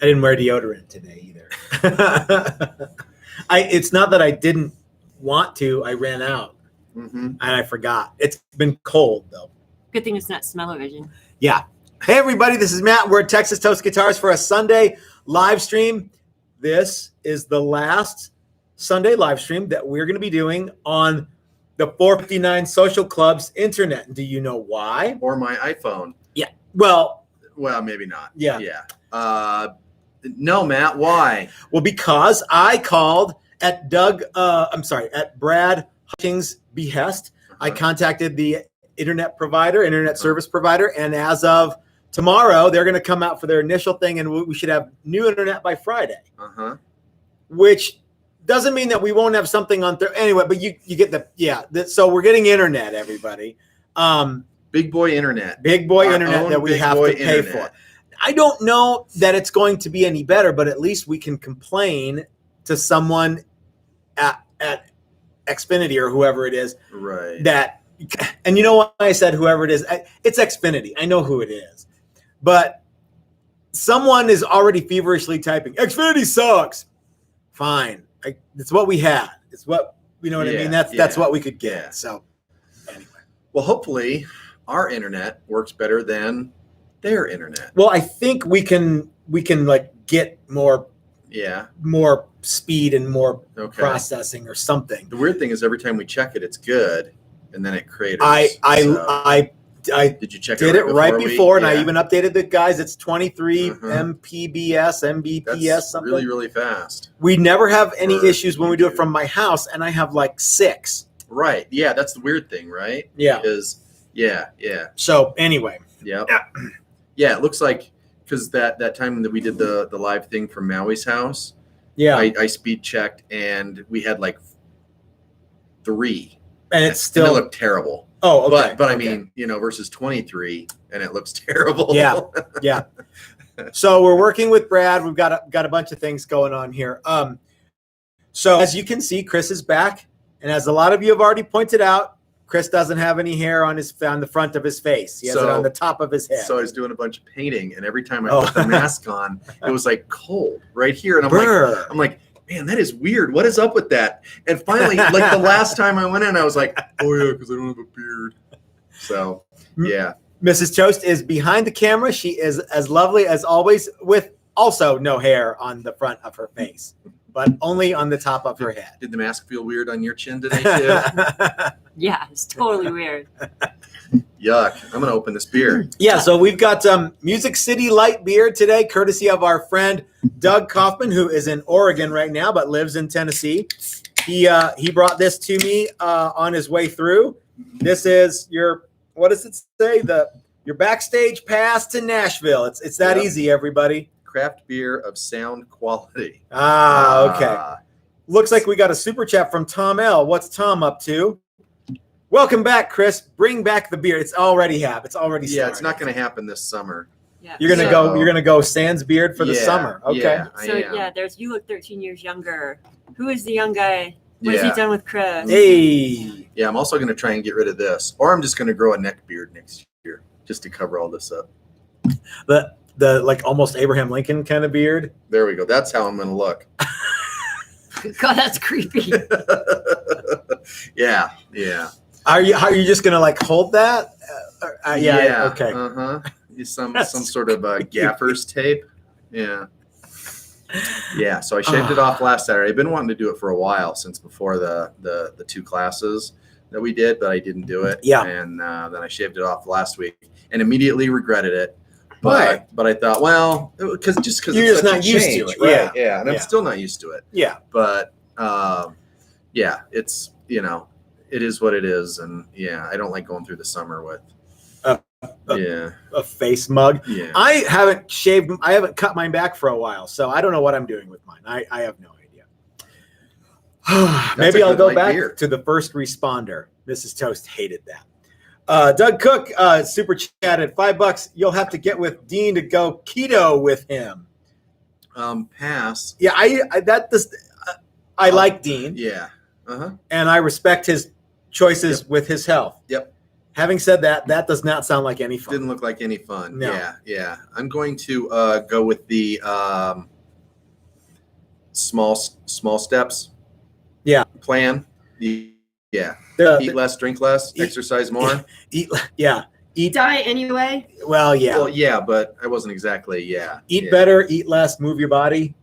I didn't wear deodorant today either. It's not that I didn't want to. I ran out and I forgot. It's been cold though. Good thing it's not smell-o-vision. Yeah. Hey everybody, this is Matt. We're at Texas Toast Guitars for a Sunday live stream. This is the last Sunday live stream that we're going to be doing on the 459 Social Club's internet. Do you know why? Or my iPhone. Yeah. Well, maybe not. Yeah. Yeah. No, Matt, why? Well, because I called at Brad Hutchings' behest. I contacted the internet service provider, and as of tomorrow, they're going to come out for their initial thing, and we should have new internet by Friday. Which doesn't mean that we won't have something on Thursday. Anyway, but you get so we're getting internet, everybody. Big boy internet. Big boy internet that we have to pay for. I don't know that it's going to be any better, but at least we can complain to someone at Xfinity or whoever it is. Right. And you know why I said whoever it is? It's Xfinity. I know who it is. But someone is already feverishly typing, Xfinity sucks. Fine. It's what we had. It's what, you know what I mean? That's what we could get. Yeah. So anyway. Well, hopefully our internet works better than their internet. Well, I think we can like get more speed and more processing or something. The weird thing is every time we check it, it's good, and then it craters. I did you check did it right before, and I even updated updated the guys. It's 23 Mbps, That's something. really, really fast. We never have any issues when we do it from my house, and I have like 6. Right. Yeah, that's the weird thing, right? Yeah. Because So anyway. Yeah. Yeah, it looks like because that time that we did the live thing from Maui's house. Yeah. I speed checked and we had like 3. And it looked terrible. Oh, okay. But I mean, versus 23 and it looks terrible. Yeah. Yeah. So we're working with Brad. We've got a bunch of things going on here. So as you can see, Chris is back. And as a lot of you have already pointed out, Chris doesn't have any hair on the front of his face. He has it on the top of his head. So I was doing a bunch of painting, and every time I put the mask on, it was like cold right here. And I'm like, man, that is weird. What is up with that? And finally, like the last time I went in, I was like, oh yeah, because I don't have a beard. So yeah. Mrs. Toast is behind the camera. She is as lovely as always, with also no hair on the front of her face, but only on the top of her head. Did the mask feel weird on your chin today, too? Yeah, it's totally weird. Yuck. I'm going to open this beer. Yeah, so we've got Music City Light beer today, courtesy of our friend Doug Kaufman, who is in Oregon right now, but lives in Tennessee. He brought this to me on his way through. This is your, what does it say? Your backstage pass to Nashville. It's that easy, everybody. Craft beer of sound quality. Okay. Looks like we got a super chat from Tom L. What's Tom up to? Welcome back, Chris. Bring back the beer. It's already started. Yeah, it's not going to happen this summer. Yeah. You're gonna go sans beard for the summer. Okay. Yeah, there's you look 13 years younger. Who is the young guy? What has he done with Chris? Hey. Yeah, I'm also going to try and get rid of this, or I'm just going to grow a neck beard next year just to cover all this up. The like almost Abraham Lincoln kind of beard. There we go. That's how I'm going to look. God, that's creepy. Yeah. Are you just gonna like hold that? Yeah. Okay. Some sort of gaffer's tape. Yeah. Yeah. So I shaved it off last Saturday. I've been wanting to do it for a while, since before the 2 classes that we did, but I didn't do it. Yeah. And then I shaved it off last week and immediately regretted it. But I thought, well, because you're just not used to it, right? Yeah, and I'm still not used to it. Yeah. But it's it is what it is, and I don't like going through the summer with a face mug. Yeah. I haven't cut mine back for a while, so I don't know what I'm doing with mine. I have no idea. Maybe I'll go back to the first responder. Mrs. Toast hated that. Doug Cook super chatted $5. You'll have to get with Dean to go keto with him. Pass. Yeah, I like Dean. Yeah. And I respect his choices with his health. Yep. Having said that, that does not sound like any fun. Didn't look like any fun. No. Yeah. I'm going to go with the small steps. Yeah. Plan. Yeah. Eat less, drink less, exercise more. Eat. Die anyway. Well, yeah. Well, yeah, but I wasn't exactly. Eat better, eat less, move your body.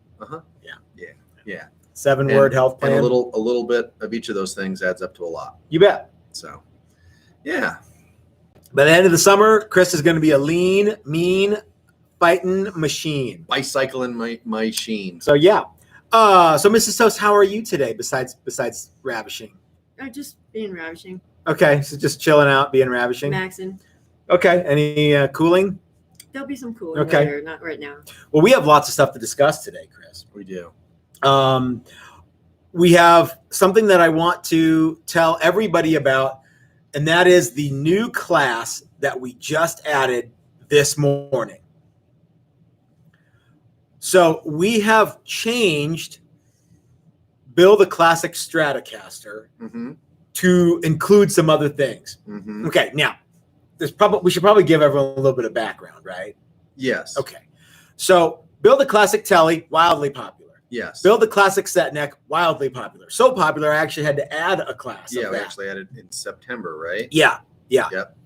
Yeah. 7-word health plan. And a little bit of each of those things adds up to a lot. You bet. So, yeah. By the end of the summer, Chris is going to be a lean, mean, fighting machine. Bicycling my sheen. So yeah. So Mrs. Toast, how are you today? Besides ravishing. Just being ravishing. Okay, so just chilling out, being ravishing. Maxing. Okay. Any cooling? There'll be some cooling Okay. later, not right now. Well, we have lots of stuff to discuss today, Chris. We do. We have something that I want to tell everybody about, and that is the new class that we just added this morning. So we have changed Build a Classic Stratocaster to include some other things. Okay, now we should probably give everyone a little bit of background, right? Yes. Okay, so Build a Classic Telly, wildly popular. Yes. Build a Classic Set Neck, wildly popular. So popular, I actually had to add a class. Yeah, of we that. actually added in September, right? Yeah. Yep.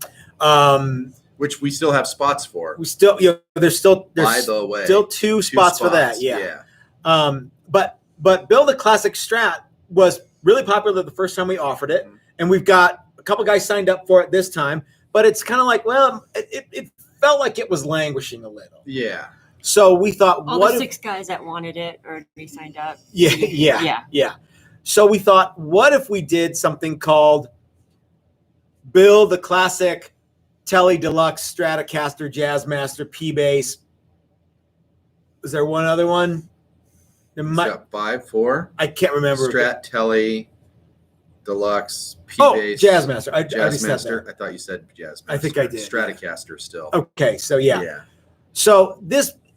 Which we still have spots for. We still, there's By the way, still two spots for that. Yeah. But Build a Classic Strat was really popular the first time we offered it, and we've got a couple guys signed up for it this time. But it's kind of like, well, it felt like it was languishing a little. Yeah. So we thought, All the 6 guys that wanted it already signed up. Yeah. So we thought, what if we did something called Build the Classic Telly Deluxe Stratocaster Jazzmaster P Bass? Is there one other one? Got 5, 4. I can't remember. Strat, Telly, Deluxe, P Bass. Jazzmaster. I Jazzmaster. I thought you said Jazzmaster. I think I did. Stratocaster still. Okay, so yeah. So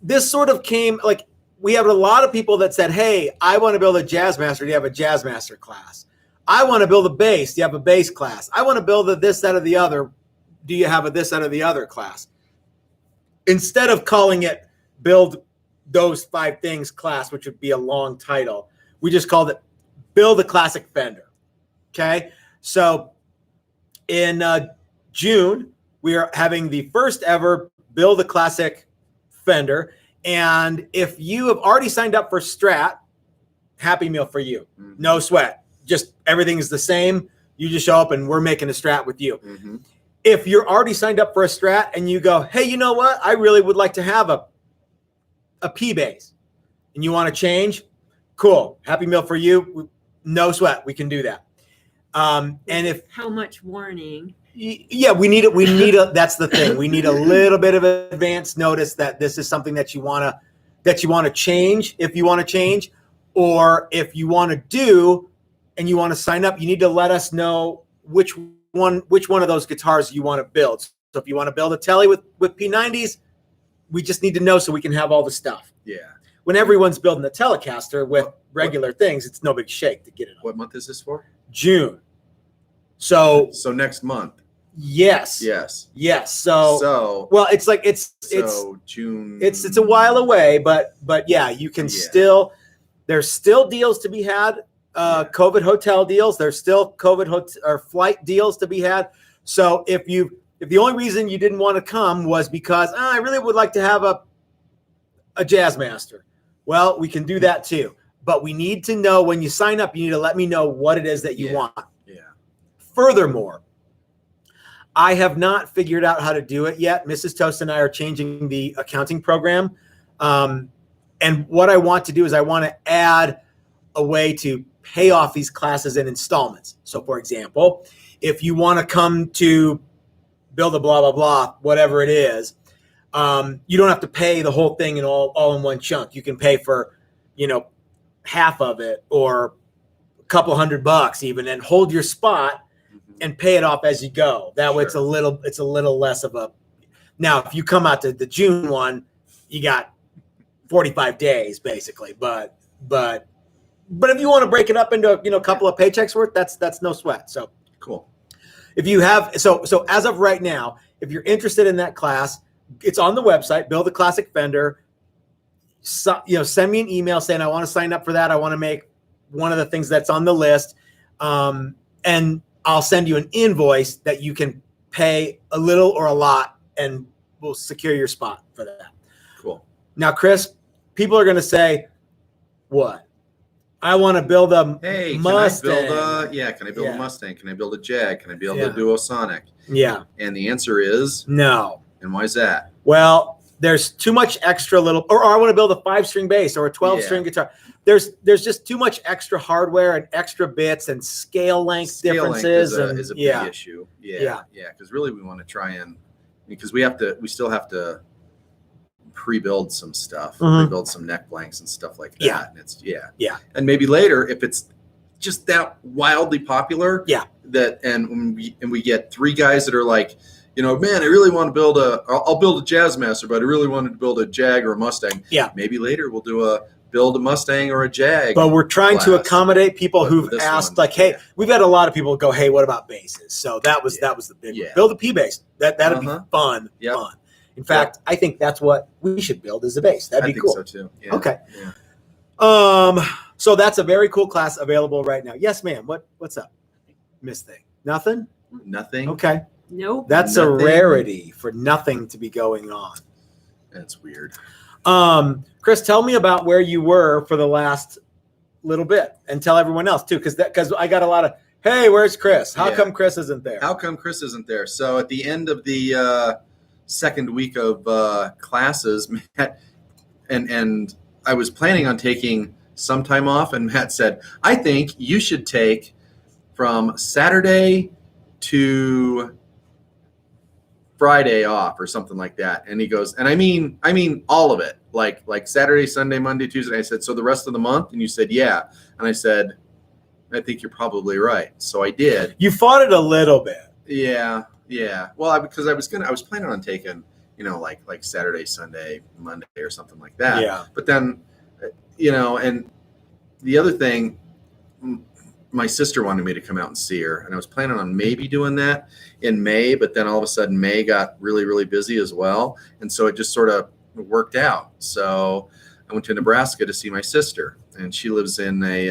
this sort of came, like, we have a lot of people that said, hey, I want to build a Jazzmaster. Do you have a Jazzmaster class? I want to build a bass. Do you have a bass class? I want to build a this, that, or the other. Do you have a this, that, or the other class? Instead of calling it Build Those 5 Things class, which would be a long title, we just called it Build a Classic Fender. Okay? So in June, we are having the first ever Build a Classic Fender. And if you have already signed up for Strat, happy meal for you. No sweat. Just everything is the same. You just show up and we're making a Strat with you. If you're already signed up for a Strat and you go, hey, you know what? I really would like to have a P bass and you want to change, cool. Happy meal for you. No sweat. We can do that. And if how much warning? Yeah, we need it. That's the thing. We need a little bit of advance notice that this is something that you want to change. If you want to change, or if you want to do and you want to sign up, you need to let us know which one of those guitars you want to build. So if you want to build a Telly with P90s, we just need to know so we can have all the stuff. Yeah. When everyone's building a Telecaster with regular things, it's no big shake to get it on. What month is this for? June. So next month. Yes. So well, it's like it's June. It's a while away, but yeah, you can still. There's still deals to be had. COVID hotel deals. There's still COVID or flight deals to be had. So if the only reason you didn't want to come was because I really would like to have a Jazzmaster, well, we can do that too. But we need to know when you sign up. You need to let me know what it is that you want. Yeah. Furthermore, I have not figured out how to do it yet. Mrs. Toast and I are changing the accounting program. And what I want to do is I want to add a way to pay off these classes in installments. So, for example, if you want to come to build a blah, blah, blah, whatever it is, you don't have to pay the whole thing in all in one chunk. You can pay for, half of it or a couple $100 even, and hold your spot and pay it off as you go. That way it's a little less of a. Now, if you come out to the June one, you got 45 days basically. But if you want to break it up into a couple of paychecks worth, that's no sweat. So cool. if you have, so as of right now, if you're interested in that class, it's on the website, Build a Classic Fender. So, send me an email saying I want to sign up for that. I want to make one of the things that's on the list. And I'll send you an invoice that you can pay a little or a lot, and we'll secure your spot for that. Cool. Now, Chris, people are going to say, what? I want to build a Mustang. Can I build a Mustang? Can I build a Jag? Can I build a Duosonic? Yeah. And the answer is no. And why is that? Well, there's too much extra little, or I want to build a 5-string bass or a 12-string guitar. There's just too much extra hardware and extra bits and scale length differences. Is a big issue. Yeah. Because really we want to try and, because we still have to pre-build some stuff, pre-build some neck blanks and stuff like that. Yeah. And it's and maybe later, if it's just that wildly popular, and we get 3 guys that are like, man, I really want to build I'll build a Jazzmaster, but I really wanted to build a Jag or a Mustang. Yeah. Maybe later we'll build a Mustang or a Jag. But we're trying to accommodate people who've asked, hey, we've had a lot of people go, hey, what about basses? So that was the big one. Build a P bass. That'd be fun. Yep. Fun. In fact, I think that's what we should build as a bass. That'd be cool. I think so too. Yeah. Okay. Yeah. So that's a very cool class available right now. Yes, ma'am. What's up? Miss Thing. Nothing? Nothing. Okay. Nope. That's a rarity for nothing to be going on. That's weird. Chris, tell me about where you were for the last little bit, and tell everyone else too, because I got a lot of, hey, where's Chris? How come Chris isn't there? So at the end of the second week of classes, Matt, and I was planning on taking some time off, and Matt said, I think you should take from Saturday to Friday off or something like that. And he goes, and I mean all of it, like Saturday, Sunday, Monday, Tuesday. I said, so the rest of the month? And you said, yeah. And I said, I think you're probably right. So I did. You fought it a little bit. Yeah. Well, because I was planning on taking, like Saturday, Sunday, Monday or something like that. Yeah. But then, and the other thing, my sister wanted me to come out and see her, and I was planning on maybe doing that in May, but then all of a sudden May got really, really busy as well. And so it just sort of worked out. So I went to Nebraska to see my sister, and she lives in they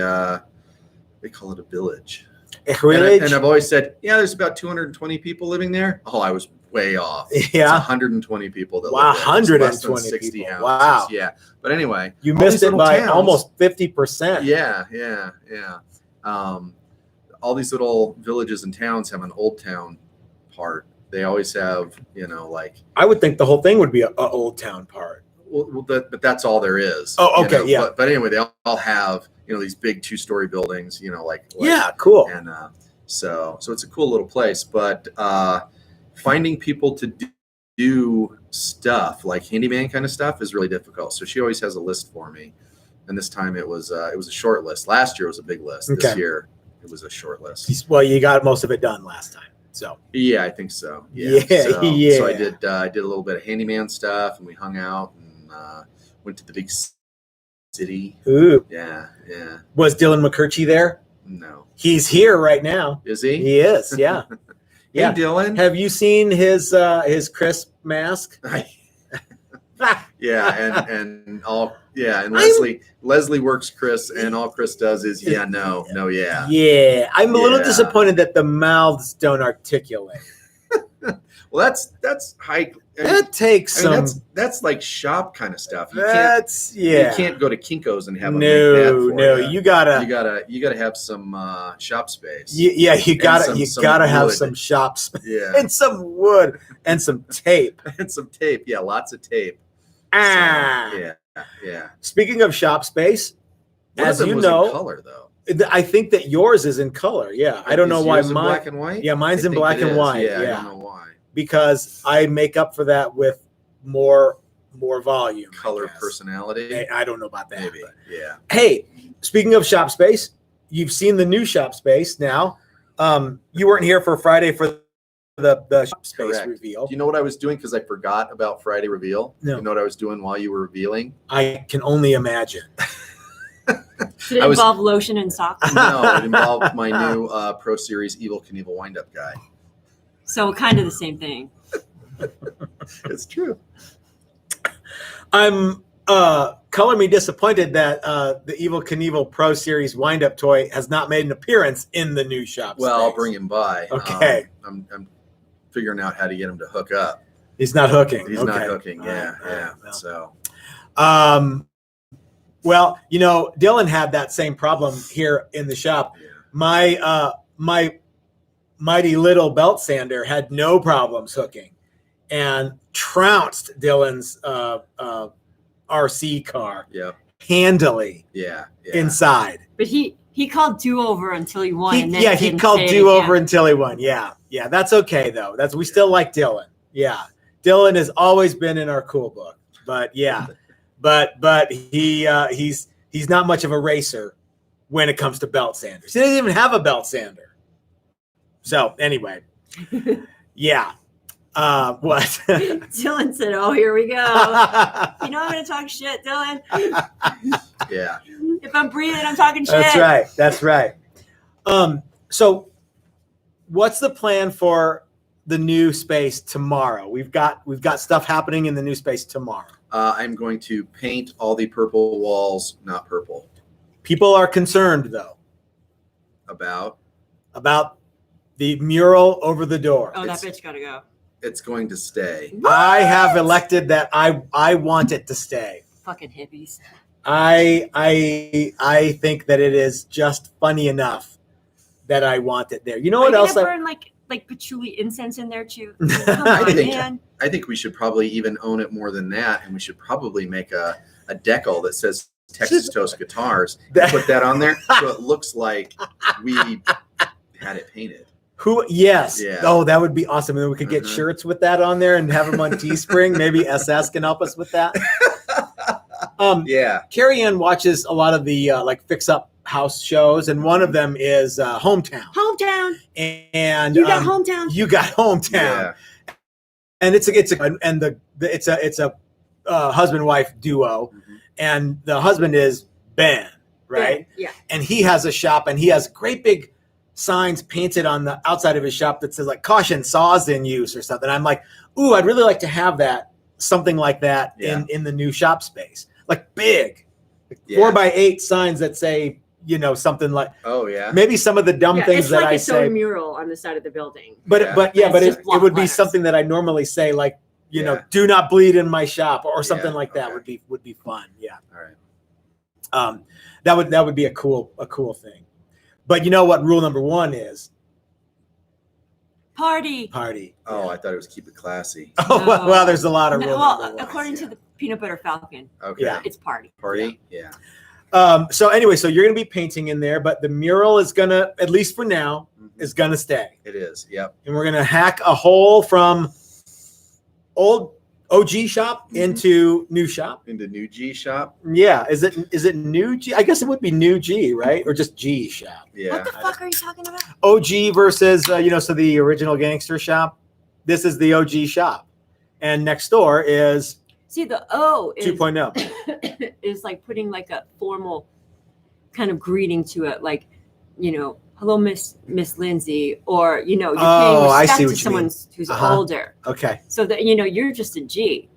call it a village. And I've always said, there's about 220 people living there. Oh, I was way off. Yeah. It's 120 people that live there. 120 60 people. houses. Wow. Yeah. But anyway. You missed it by almost 50%. Yeah. All these little villages and towns have an old town part. They always have, I would think the whole thing would be an old town part. Well, but that's all there is. Oh, okay, yeah. But anyway, they all have, these big 2-story buildings, yeah, cool. And so it's a cool little place. But finding people to do stuff like handyman kind of stuff is really difficult. So she always has a list for me. And this time it was a short list. Last year it was a big list. Okay. This year it was a short list. Well, you got most of it done last time. So yeah, I think so. Yeah. So I did a little bit of handyman stuff, and we hung out and went to the big city. Ooh. Yeah. Was Dylan McCurchie there? No. He's here right now. Is he? He is. Yeah. Hey, Dylan. Have you seen his crisp mask? Yeah, and Leslie works Chris, and all Chris does is no. Yeah, I'm a little disappointed that the mouths don't articulate. Well, that's high. That takes some. That's like shop kind of stuff. You can't go to Kinko's and have you gotta have some shop space. You gotta have some shop space. Yeah, and some wood and some tape Yeah, lots of tape. So, yeah. Speaking of shop space, as you know, in color though. I think that yours is in color. Yeah, I don't know why mine. Black and white. Yeah, mine's in black and white. Yeah, I don't know why. Because I make up for that with more volume, color, personality. I don't know about that. Maybe. But. Yeah. Hey, speaking of shop space, you've seen the new shop space now. You weren't here for Friday for the shop space reveal. Do you know what I was doing? Because I forgot about Friday reveal. No. You know what I was doing while you were revealing? I can only imagine. Did it involve lotion and socks? No, it involved my new Pro Series Evel Knievel wind-up guy. So kind of the same thing. It's true. I'm color me disappointed that the Evel Knievel Pro Series wind-up toy has not made an appearance in the new shop. Well, space. I'll bring him by. Okay. I'm figuring out how to get him to hook up. He's not hooking. He's okay. not hooking. Yeah, All right, yeah. well. So, well, Dylan had that same problem here in the shop. yeah. My mighty little belt sander had no problems hooking, and trounced Dylan's RC car Yeah. handily Yeah. inside. But he called do-over until he won. And then He didn't called say it do-over again. until he won. Yeah, that's okay though. We still like Dylan. Yeah, Dylan has always been in our cool book. But yeah, but he's not much of a racer when it comes to belt sanders. He doesn't even have a belt sander. So anyway, yeah. What? Dylan said, "Oh, here we go." I'm going to talk shit, Dylan. Yeah. If I'm breathing, I'm talking shit. That's right. So what's the plan for the new space tomorrow? We've got stuff happening in the new space tomorrow. I'm going to paint all the purple walls, not purple. People are concerned though About the mural over the door. Oh, that bitch got to go. it's going to stay. I have elected that I want it to stay. Fucking hippies. I think that it is just funny enough that I want it there. You know Are what you else? gonna burn like patchouli incense in there too? Come I on, think- man. I think we should probably even own it more than that, and we should probably make a decal that says Texas Toast Guitars. Put that on there so it looks like we had it painted. Who? Yes. Yeah. Oh, that would be awesome. And then we could get Mhm. shirts with that on there and have them on Teespring. Maybe SS can help us with that. Yeah. Carrie Ann watches a lot of the like fix up house shows, and one of them is Hometown. Hometown. And You got hometown. You got Hometown. Yeah. And it's a husband wife duo, Mhm. and the husband is Ben, right? Yeah. And he has a shop, and he has great big signs painted on the outside of his shop that says like "caution, saws in use" or something. I'm like, ooh, I'd really like to have something like that Yeah. in the new shop space, like big, Yeah. 4x8 signs that say, something like Oh yeah. maybe some of the dumb Yeah, things it's that like I its own say. mural on the side of the building. But Yeah. but It's just it block would be letters. something that I normally say, like, Yeah. do not bleed in my shop or something Yeah, like that okay. would be fun. Yeah. All right. That would be a cool thing. But you know what rule number 1 is? Party. Party. Oh, I thought it was keep it classy. Oh, well, there's a lot of No, rule well, number 1s, according yeah. to the Peanut Butter Falcon, Okay. Yeah. it's party. Party. Yeah. So anyway, so you're going to be painting in there, but the mural is going to, at least for now, Mhm. is going to stay. It is. Yep. And we're going to hack a hole from old OG shop into new shop. Into new G shop. Yeah. Is it new G? I guess it would be new G, right? Or just G shop. Yeah. What the fuck are you talking about? OG versus, so the original gangster shop. This is the OG shop. And next door is See, the O is 2.0. is like putting like a formal kind of greeting to it, like, hello, Miss Lindsay, or you're Oh, I paying see respect what to you someone mean. who's Uh-huh. older, Okay. so that you're just a G,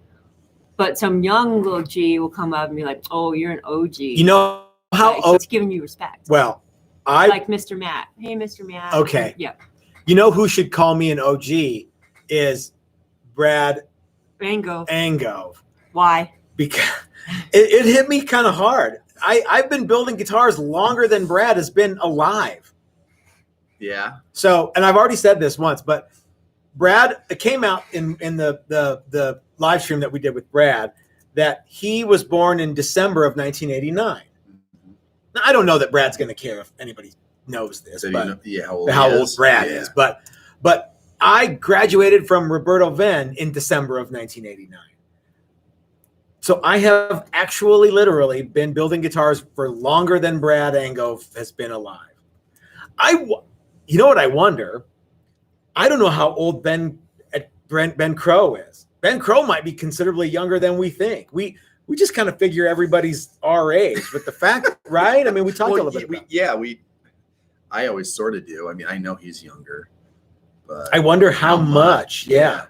but some young little G will come up and be like, oh, you're an OG. You know how, like, it's giving you respect. well, Like Mr. Matt. Hey, Mr. Matt. Okay. Yeah. you know who should call me an OG is Brad Rango. Angove. Why? Because it hit me kind of hard. I've been building guitars longer than Brad has been alive. Yeah. So, and I've already said this once, but Brad, it came out in the live stream that we did with Brad that he was born in December of 1989. Now, I don't know that Brad's going to care if anybody knows this, So but you know, yeah, how old, how he old is. Brad Yeah. is. But I graduated from Roberto Venn in December of 1989. So I have actually literally been building guitars for longer than Brad Angove has been alive. You know what I wonder? I don't know how old Ben Crow is. Ben Crow might be considerably younger than we think. We just kind of figure everybody's our age, but the fact, right? I mean, we talked a little bit about it. I always sort of do. I mean, I know he's younger. But I wonder how much. Yeah.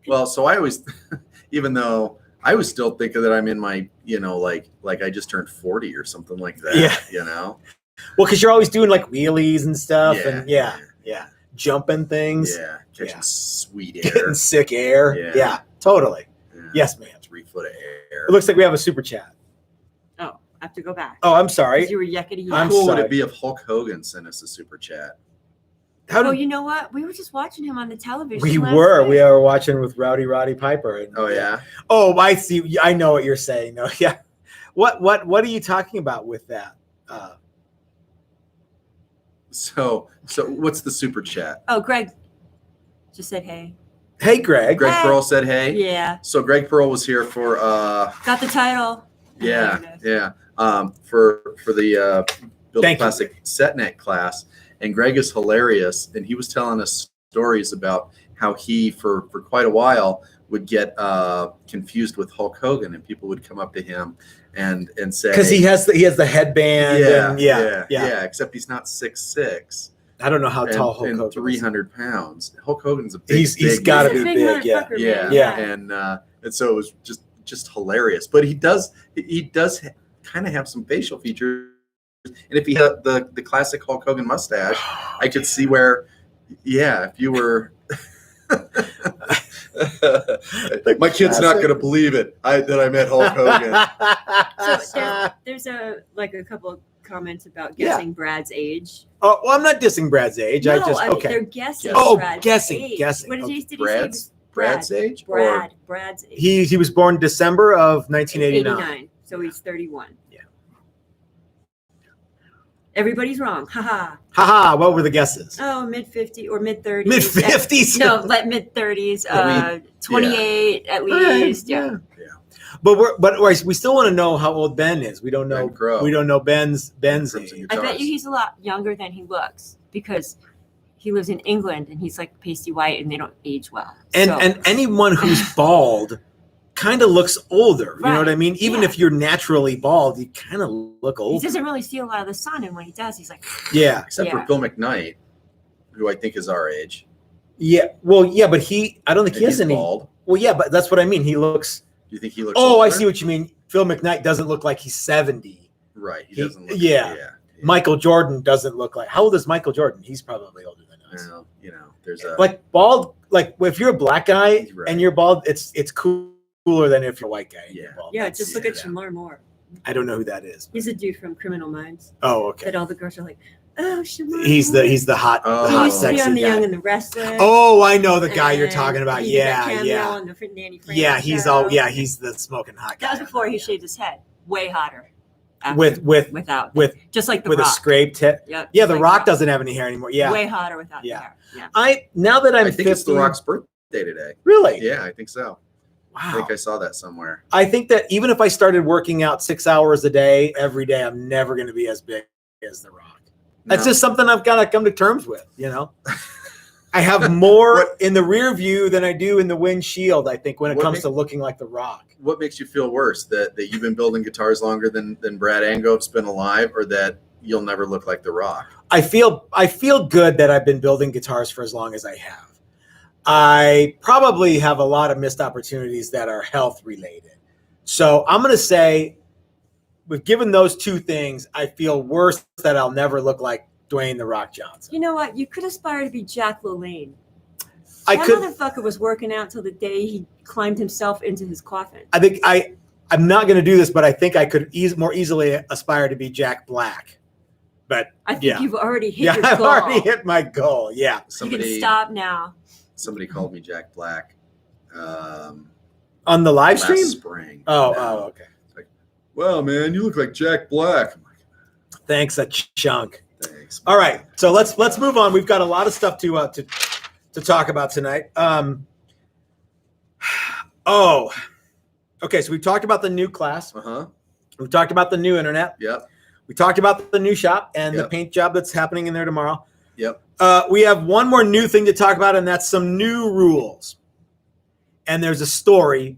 Well, so I always, even though I was still thinking that I'm in my, like I just turned 40 or something like that. Yeah. Well, because you're always doing like wheelies and stuff, and yeah, jumping things. Yeah, catching sweet air, getting sick air. Yeah, totally. Yeah. Yes, ma'am. 3 foot of air. It looks like we have a super chat. Oh, I have to go back. Oh, I'm sorry. 'Cause you were yuckety. How cool would it be if Hulk Hogan sent us a super chat? You know what? We were just watching him on the television. We last were. night. We are watching with Roddy Piper. And, Oh yeah. Oh, I see. I know what you're saying. No, yeah. What are you talking about with that? So what's the super chat? Oh, Greg just said hey. Hey, Greg. Greg Pearl said hey. Yeah. So Greg Pearl was here for got the title. Yeah. For the Build Classic SetNet class. And Greg is hilarious, and he was telling us stories about how he, for quite a while, would get confused with Hulk Hogan, and people would come up to him and say, because he has the headband. Yeah. Except he's not 6'6". I don't know how tall Hulk Hogan is. 300 pounds. Hulk Hogan's a big. He's got to be big. Yeah. And so it was just hilarious. But he does kind of have some facial features. And if he had the classic Hulk Hogan mustache, I could see where, if you were, my kid's not going to believe it that I met Hulk Hogan. So there's a couple of comments about guessing Brad's age. Oh, well, I'm not dissing Brad's age. No, they're guessing. Oh, Brad's guessing. age. What did he say? Brad's age? Brad's age. He was born December of 1989. So he's 31. Yeah. Everybody's wrong. Haha. Haha. What were the guesses? Oh, mid-50s or mid-30s. Mid-50s? No, like mid-30s. 28 at least. Yeah. But we still want to know how old Ben is. We don't know. We don't know Ben's age. I bet you he's a lot younger than he looks because he lives in England and he's like pasty white and they don't age well. And anyone who's bald kind of looks older. You know what I mean? Even if you're naturally bald, you kind of look older. He doesn't really see a lot of the sun, and when he does, he's like, except for Phil McKnight, who I think is our age. Yeah. Well, yeah, but I don't think he has any. Bald. Well, yeah, but that's what I mean. He looks. Do you think he looks? Oh, older? I see what you mean. Phil McKnight doesn't look like he's 70. Right. He doesn't look. Yeah. Michael Jordan doesn't look like. How old is Michael Jordan? He's probably older than us. Well, there's a like bald. Like if you're a black guy and you're bald, it's cooler than if you're a white guy. And you're bald. Yeah, just look at Shamar Moore. I don't know who that is. He's a dude from Criminal Minds. Oh, okay. That all the girls are like, oh, Shamar. He's the hot, he used to be on The guy. Young and the Restless. Oh, I know the guy you're talking about. On the Nanny Frank show. He's the smoking hot guy. That was before he shaved his head. Way hotter. Without just like the with Rock. a scraped head. Yep. Yeah, the Rock doesn't have any hair anymore. Yeah. Way hotter without the hair. Yeah. I think it's the Rock's birthday today. Really? Yeah, I think so. Wow. I think I saw that somewhere. I think that even if I started working out 6 hours a day every day, I'm never going to be as big as the Rock. That's just something I've got to come to terms with. I have more in the rear view than I do in the windshield. I think when it comes to looking like the Rock. What makes you feel worse, that you've been building guitars longer than Brad Angove's been alive, or that you'll never look like the Rock? I feel good that I've been building guitars for as long as I have. I probably have a lot of missed opportunities that are health related. So I'm going to say, given those two things, I feel worse that I'll never look like Dwayne "The Rock" Johnson. You know what? You could aspire to be Jack LaLanne. That motherfucker was working out till the day he climbed himself into his coffin. I think I'm not going to do this, but I think I could more easily aspire to be Jack Black. But I think you've already hit your goal. I've already hit my goal. Yeah. You can stop now. Somebody called me Jack Black. On the live stream? Spring. Oh, okay. It's like, well, man, you look like Jack Black. I'm like, thanks a chunk. Thanks. All right, so let's move on. We've got a lot of stuff to talk about tonight. Okay. So we talked about the new class. We talked about the new internet. Yep. We talked about the new shop and the paint job that's happening in there tomorrow. Yep. We have one more new thing to talk about, and that's some new rules. And there's a story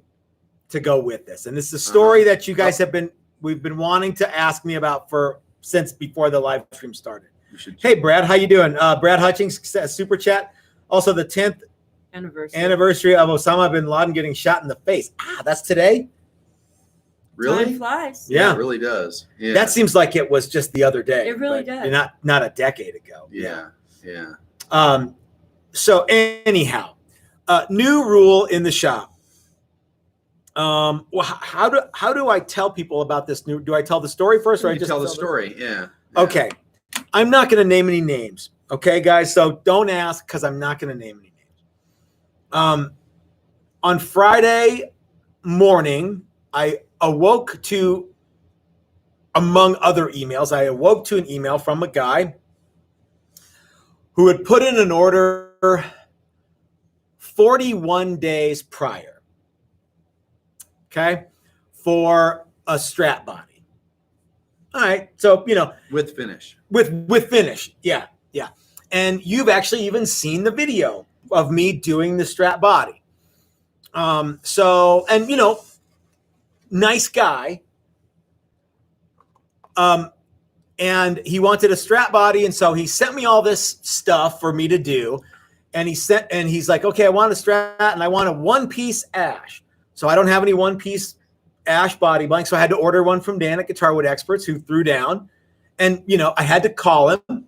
to go with this. And this is a story that you guys we've been wanting to ask me about since before the live stream started. Hey, Brad, how you doing? Brad Hutchings says, super chat. Also, the 10th anniversary of Osama bin Laden getting shot in the face. That's today? Really? Time flies. Yeah. It really does. Yeah. That seems like it was just the other day. It really but does. Not a decade ago. Yeah. Yeah. So anyhow, new rule in the shop. Well, how do I tell people about this new? Do I tell the story first, or I just tell the story? Yeah. Okay, I'm not going to name any names. Okay, guys, so don't ask because I'm not going to name any names. On Friday morning, I awoke to, among other emails, I awoke to an email from a guy who had put in an order 41 days prior, okay, for a Strat body. All right, so, with finish. With finish, yeah. And you've actually even seen the video of me doing the Strat body. So, and, nice guy. And he wanted a Strat body, and so he sent me all this stuff for me to do. And he's like, okay, I want a Strat, and I want a one-piece ash. So I don't have any one-piece ash body blank, so I had to order one from Dan at Guitarwood Experts, who threw down. And I had to call him.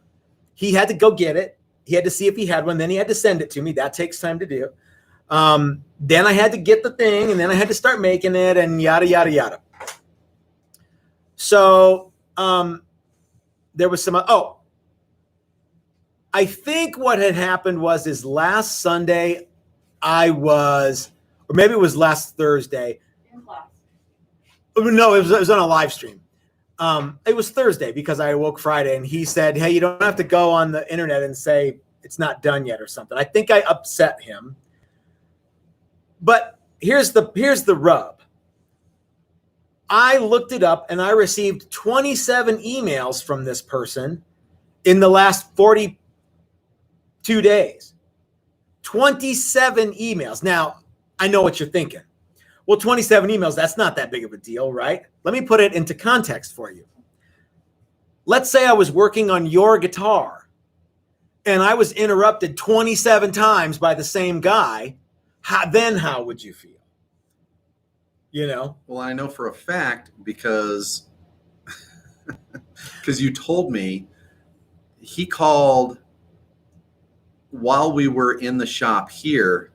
He had to go get it. He had to see if he had one. Then he had to send it to me. That takes time to do. Then I had to get the thing, and then I had to start making it, and yada yada yada. So there was some. I think what had happened was last Sunday, or maybe it was last Thursday. No, it was on a live stream. It was Thursday because I awoke Friday, and he said, hey, you don't have to go on the internet and say it's not done yet or something. I think I upset him. But here's the rub. I looked it up, and I received 27 emails from this person in the last 42 days. 27 emails. Now, I know what you're thinking. Well, 27 emails, that's not that big of a deal, right? Let me put it into context for you. Let's say I was working on your guitar and I was interrupted 27 times by the same guy. How would you feel? Well, I know for a fact because you told me he called while we were in the shop here,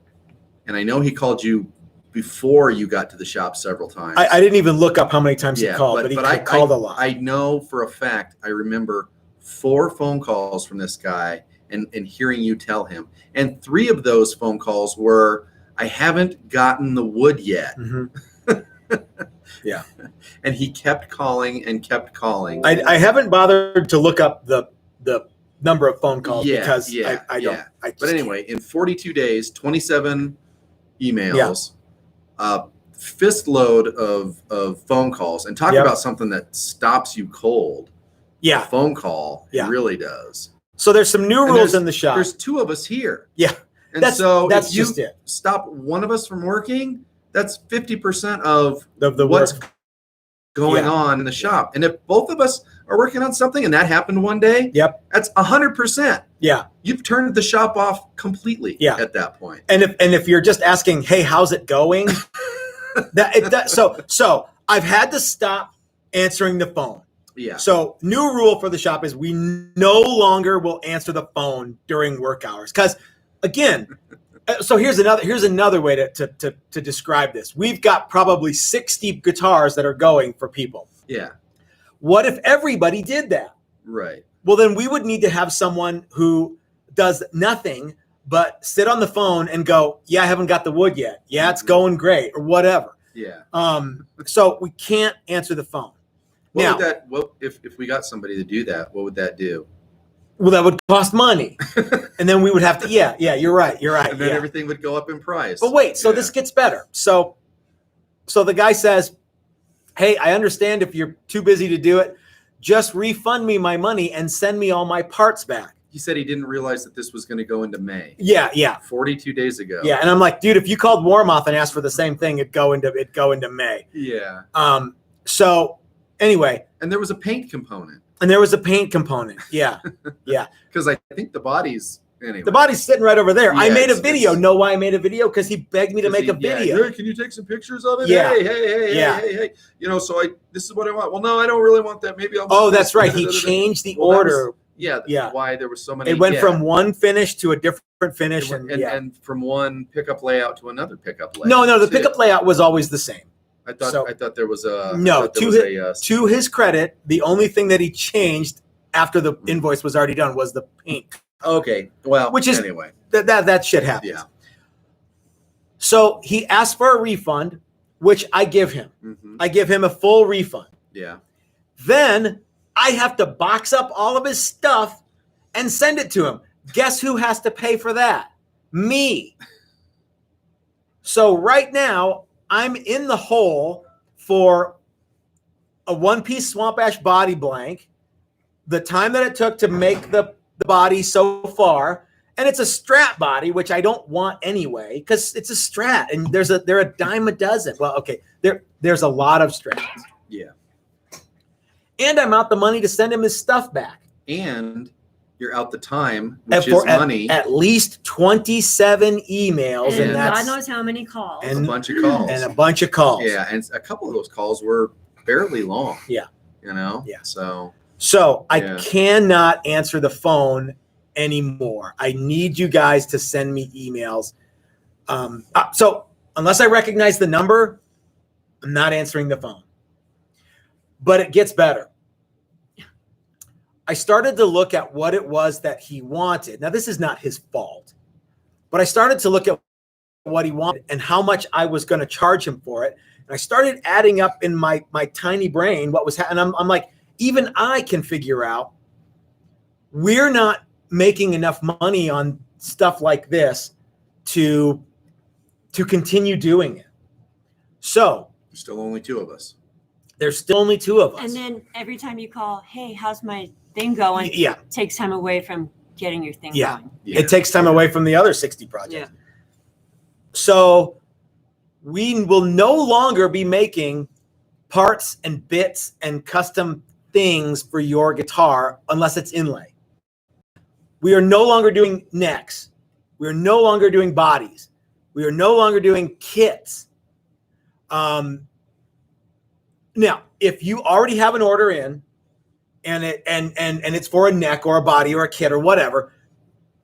and I know he called you before you got to the shop several times. I didn't even look up how many times he called, but he called a lot. I know for a fact, I remember 4 phone calls from this guy and hearing you tell him. And 3 of those phone calls were, I haven't gotten the wood yet. Mm-hmm. Yeah. And he kept calling and kept calling. I haven't bothered to look up the number of phone calls because I don't. But anyway, in 42 days, 27 emails, fist load of phone calls, and talk about something that stops you cold. Yeah. A phone call. It really does. So there's some new rules in the shop. There's 2 of us here. Yeah. And that's if you just it. Stop one of us from working, that's 50% of the what's work going on in the shop. And if both of us are working on something and that happened one day, that's 100%. Yeah. You've turned the shop off completely at that point. And if you're just asking, hey, how's it going? So I've had to stop answering the phone. Yeah. So new rule for the shop is we no longer will answer the phone during work hours. Because again, so here's another way to describe this. We've got probably 60 guitars that are going for people. Yeah. What if everybody did that? Right. Well, then we would need to have someone who does nothing but sit on the phone and go, yeah, I haven't got the wood yet. Yeah, it's going great, or whatever. Yeah. So we can't answer the phone. If we got somebody to do that, what would that do? Well, that would cost money. And then we would have to, you're right. And then everything would go up in price. But wait, so this gets better. So the guy says, hey, I understand if you're too busy to do it, just refund me my money and send me all my parts back. He said he didn't realize that this was going to go into May. Yeah. 42 days ago. Yeah, and I'm like, dude, if you called Warmoth and asked for the same thing, it'd go into May. Yeah. So anyway. And there was a paint component. Yeah. Yeah. Because I think the body's Anyway. The body's sitting right over there. Yeah, I made a it's- video. Know why I made a video? Because he begged me to make a video. Hey, can you take some pictures of it? Yeah. Hey. You know, so this is what I want. Well, no, I don't really want that. Maybe I'll. Oh, that's right. He changed the order. Yeah. Why there was so many. It went from one finish to a different finish, and from one pickup layout to another pickup layout. No, the pickup layout was always the same. I thought there was a no. To his credit, the only thing that he changed after the invoice was already done was the paint. Okay, well, which is anyway that shit happens. Yeah. So he asked for a refund, which I give him. Mm-hmm. I give him a full refund. Yeah. Then I have to box up all of his stuff and send it to him. Guess who has to pay for that? Me. So right now I'm in the hole for a one-piece Swamp Ash body blank, the time that it took to make the body so far, and it's a Strat body, which I don't want anyway, because it's a Strat, and they're a dime a dozen. Well, okay, there's a lot of Strats. Yeah. And I'm out the money to send him his stuff back. And you're out the time, which is money. At least 27 emails, and that's God knows how many calls. And a bunch of calls. And a bunch of calls. Yeah, and a couple of those calls were fairly long. Yeah. You know? Yeah. So I cannot answer the phone anymore. I need you guys to send me emails. So unless I recognize the number, I'm not answering the phone. But it gets better. I started to look at what it was that he wanted. Now, this is not his fault, but I started to look at what he wanted and how much I was going to charge him for it. And I started adding up in my tiny brain what was happening. I'm like, even I can figure out we're not making enough money on stuff like this to continue doing it. So there's still only two of us. There's still only two of us. And then every time you call, hey, how's my thing going? Yeah. Takes time away from getting your thing Yeah. going. Yeah. It takes time away from the other 60 projects. Yeah. So we will no longer be making parts and bits and custom things for your guitar unless it's inlay. We are no longer doing necks. We are no longer doing bodies. We are no longer doing kits. Now, if you already have an order in and it's for a neck or a body or a kit or whatever,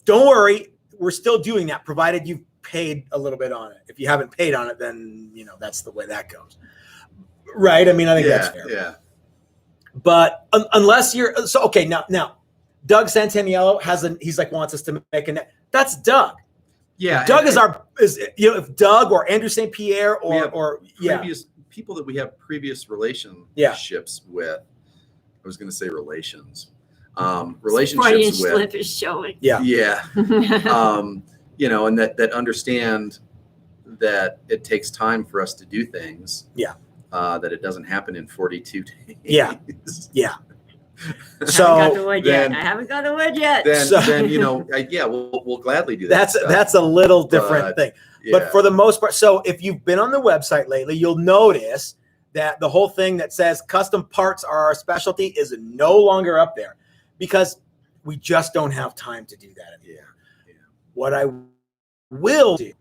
don't worry, we're still doing that provided you've paid a little bit on it. If you haven't paid on it, then that's the way that goes. Right? I mean, I think that's fair. Yeah. But unless you're okay, now Doug Santaniello wants us to make a net. That's Doug. Yeah. Doug is if Doug or Andrew St. Pierre or previous people that we have previous relationships with. I was going to say relationships Freudian with. slip is showing. Yeah. Yeah. And that understand that it takes time for us to do things. Yeah. That it doesn't happen in 42 days. Yeah. Yeah. I haven't got the wood yet. I haven't got the wood yet. Then we'll gladly do that. That's a little different thing. Yeah. But for the most part, so if you've been on the website lately, you'll notice that the whole thing that says custom parts are our specialty is no longer up there because we just don't have time to do that anymore. Yeah. What I will do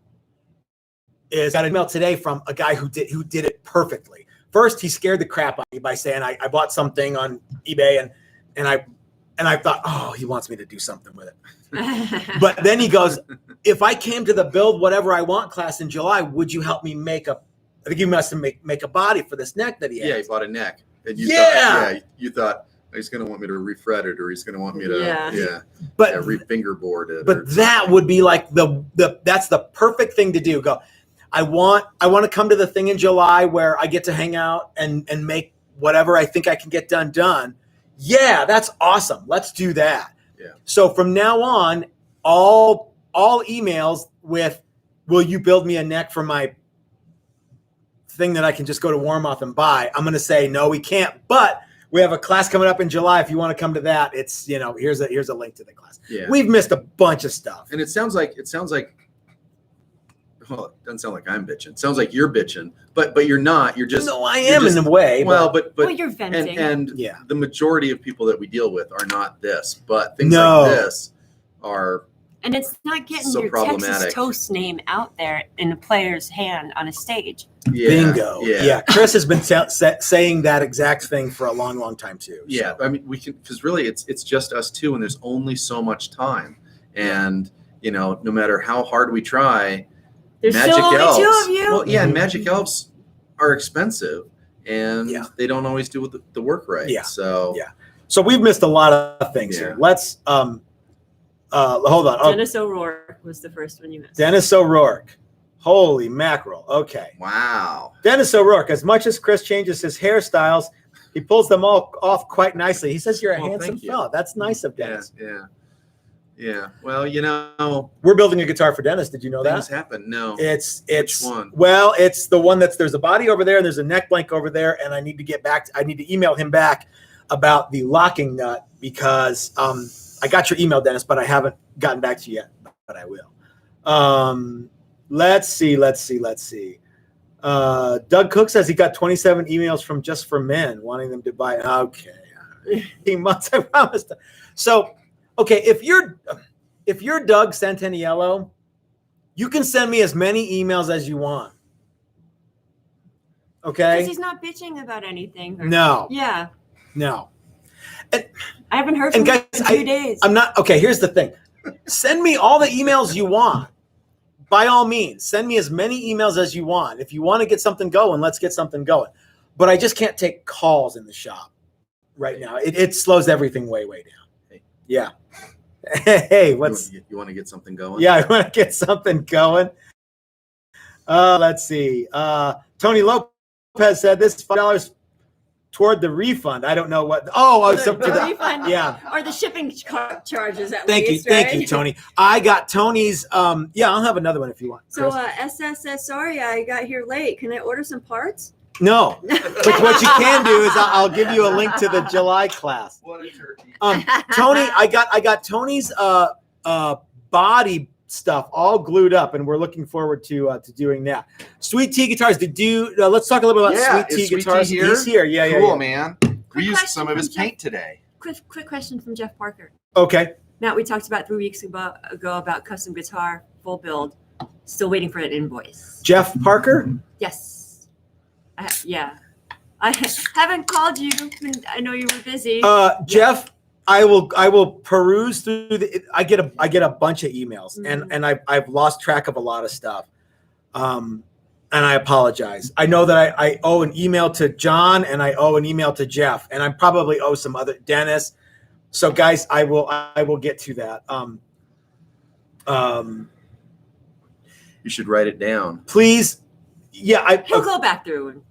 is got an email today from a guy who did it perfectly. First, he scared the crap out of me by saying I bought something on eBay and I thought, oh, he wants me to do something with it. But then he goes, if I came to the build whatever I want class in July, would you help me make I think you must make a body for this neck that he has. Yeah, he bought a neck. And you thought he's going to want me to refret it or he's going to want me to re-fingerboard it. But that would be like that's the perfect thing to do. Go, I want to come to the thing in July where I get to hang out and make whatever I think I can get done. Yeah, that's awesome. Let's do that. Yeah. So from now on, all emails with, will you build me a neck for my thing that I can just go to Warmoth and buy? I'm going to say, no, we can't. But we have a class coming up in July. If you want to come to that, it's, here's a link to the class. Yeah. We've missed a bunch of stuff. And it sounds like, well, it doesn't sound like I'm bitching. It sounds like you're bitching, but you're not. You're just. No, I am in a way. Well, but you're venting. And yeah, the majority of people that we deal with are not this, but things like this are And it's not getting So your Texas problematic. Toast name out there in a player's hand on a stage. Yeah, Bingo. Yeah. Chris has been saying that exact thing for a long, long time too. Yeah, So. I mean, we can, because really it's just us two, and there's only so much time, and you know, no matter how hard we try, There's magic still only elves. two of you. Well, yeah, and Mhm. magic elves are expensive, and Yeah. they don't always do the work right. Yeah. So Yeah. So we've missed a lot of things here. Let's hold on. Oh, Dennis O'Rourke was the first one you missed. Dennis O'Rourke. Holy mackerel. Okay. Wow. Dennis O'Rourke, as much as Chris changes his hairstyles, he pulls them all off quite nicely. He says you're a Well, handsome thank you. fella. That's nice of Yeah, Dennis. yeah. Well, you know, We're building a guitar for Dennis. Did you know things that? happen. No. It's Which one? Well, it's the one there's a body over there and there's a neck blank over there, and I need to get back. I need to email him back about the locking nut because I got your email, Dennis, but I haven't gotten back to you yet. But I will. Let's see. Doug Cook says he got 27 emails from Just for Men wanting them to buy. Okay, 18 months. I promised. So, okay, if you're Doug Santaniello, you can send me as many emails as you want. Okay. Because he's not bitching about anything. No. Yeah. No. I haven't heard from him in 2 days. I'm not okay. Here's the thing. Send me all the emails you want. By all means, send me as many emails as you want. If you want to get something going, let's get something going. But I just can't take calls in the shop right now. It slows everything way down. Yeah. Hey, what's you want to get something going? Yeah, I want to get something going. Let's see. Tony Lopez said this is $5 toward the refund. I don't know what. Oh, the refund. Yeah. Or the shipping charges at Thank least. Thank you, Tony. I got Tony's. Yeah, I'll have another one if you want. So SS says, sorry, I got here late. Can I order some parts? No. But what you can do is I'll give you a link to the July class. What a turkey. Tony, I got Tony's body stuff all glued up, and we're looking forward to doing that. Sweet Tea Guitars. Let's talk a little bit about Sweet Tea Guitars. Here? He's here. Yeah, cool, yeah. Man. We used some of his paint today. Quick question from Jeff Parker. Okay. Matt, we talked about 3 weeks ago about custom guitar full build. Still waiting for an invoice. Jeff Parker. Yes. I haven't called you. I know you were busy. Jeff, I will peruse through I get a bunch of emails, and I've lost track of a lot of stuff. And I apologize. I know that I owe an email to John and I owe an email to Jeff, and I probably owe some other Dennis. So guys, I will get to that. You should write it down. Please. Yeah, He'll go back through and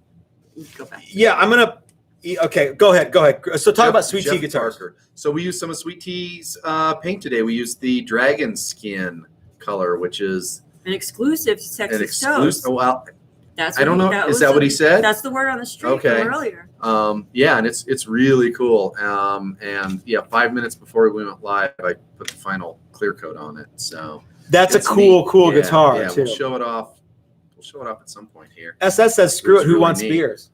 go back. Yeah, I'm gonna. Okay, go ahead. So talk about Sweet Tea Guitars. Parker. So we used some of Sweet Tea's paint today. We used the dragon skin color, which is an exclusive to Texas Toast. Oh, well, that's I don't know. Is that what he said? That's the word on the street okay. from earlier. Yeah, and it's really cool. And yeah, 5 minutes before we went live, I put the final clear coat on it. So that's a cool guitar too. We'll show it off. We'll show it off at some point here. SS says, "Screw it. Who really wants neat. beers?"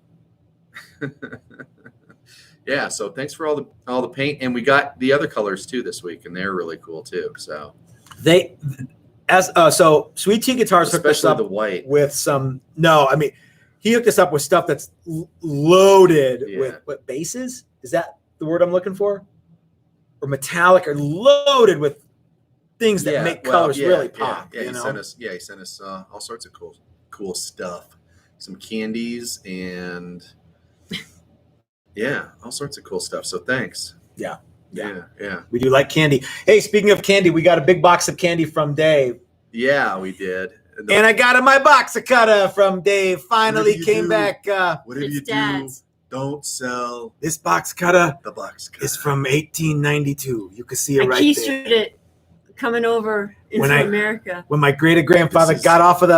Yeah. So thanks for all the paint, and we got the other colors too this week, and they're really cool too. So so Sweet Tea Guitars hooked us especially up the white with some. No, I mean he hooked us up with stuff that's loaded with what basses? Is that the word I'm looking for? Or metallic or loaded with things that make colors really pop. Yeah, he sent us all sorts of cool stuff, some candies, and all sorts of cool stuff. So thanks. Yeah. We do like candy. Hey, speaking of candy, we got a big box of candy from Dave. Yeah, we did. And I got my box of cutter from Dave. Finally came back. Whatever you do, don't sell this box cutter. The box cutter is from 1892. You can see it right there. I keystrewed it coming over into America. When my great grandfather got off of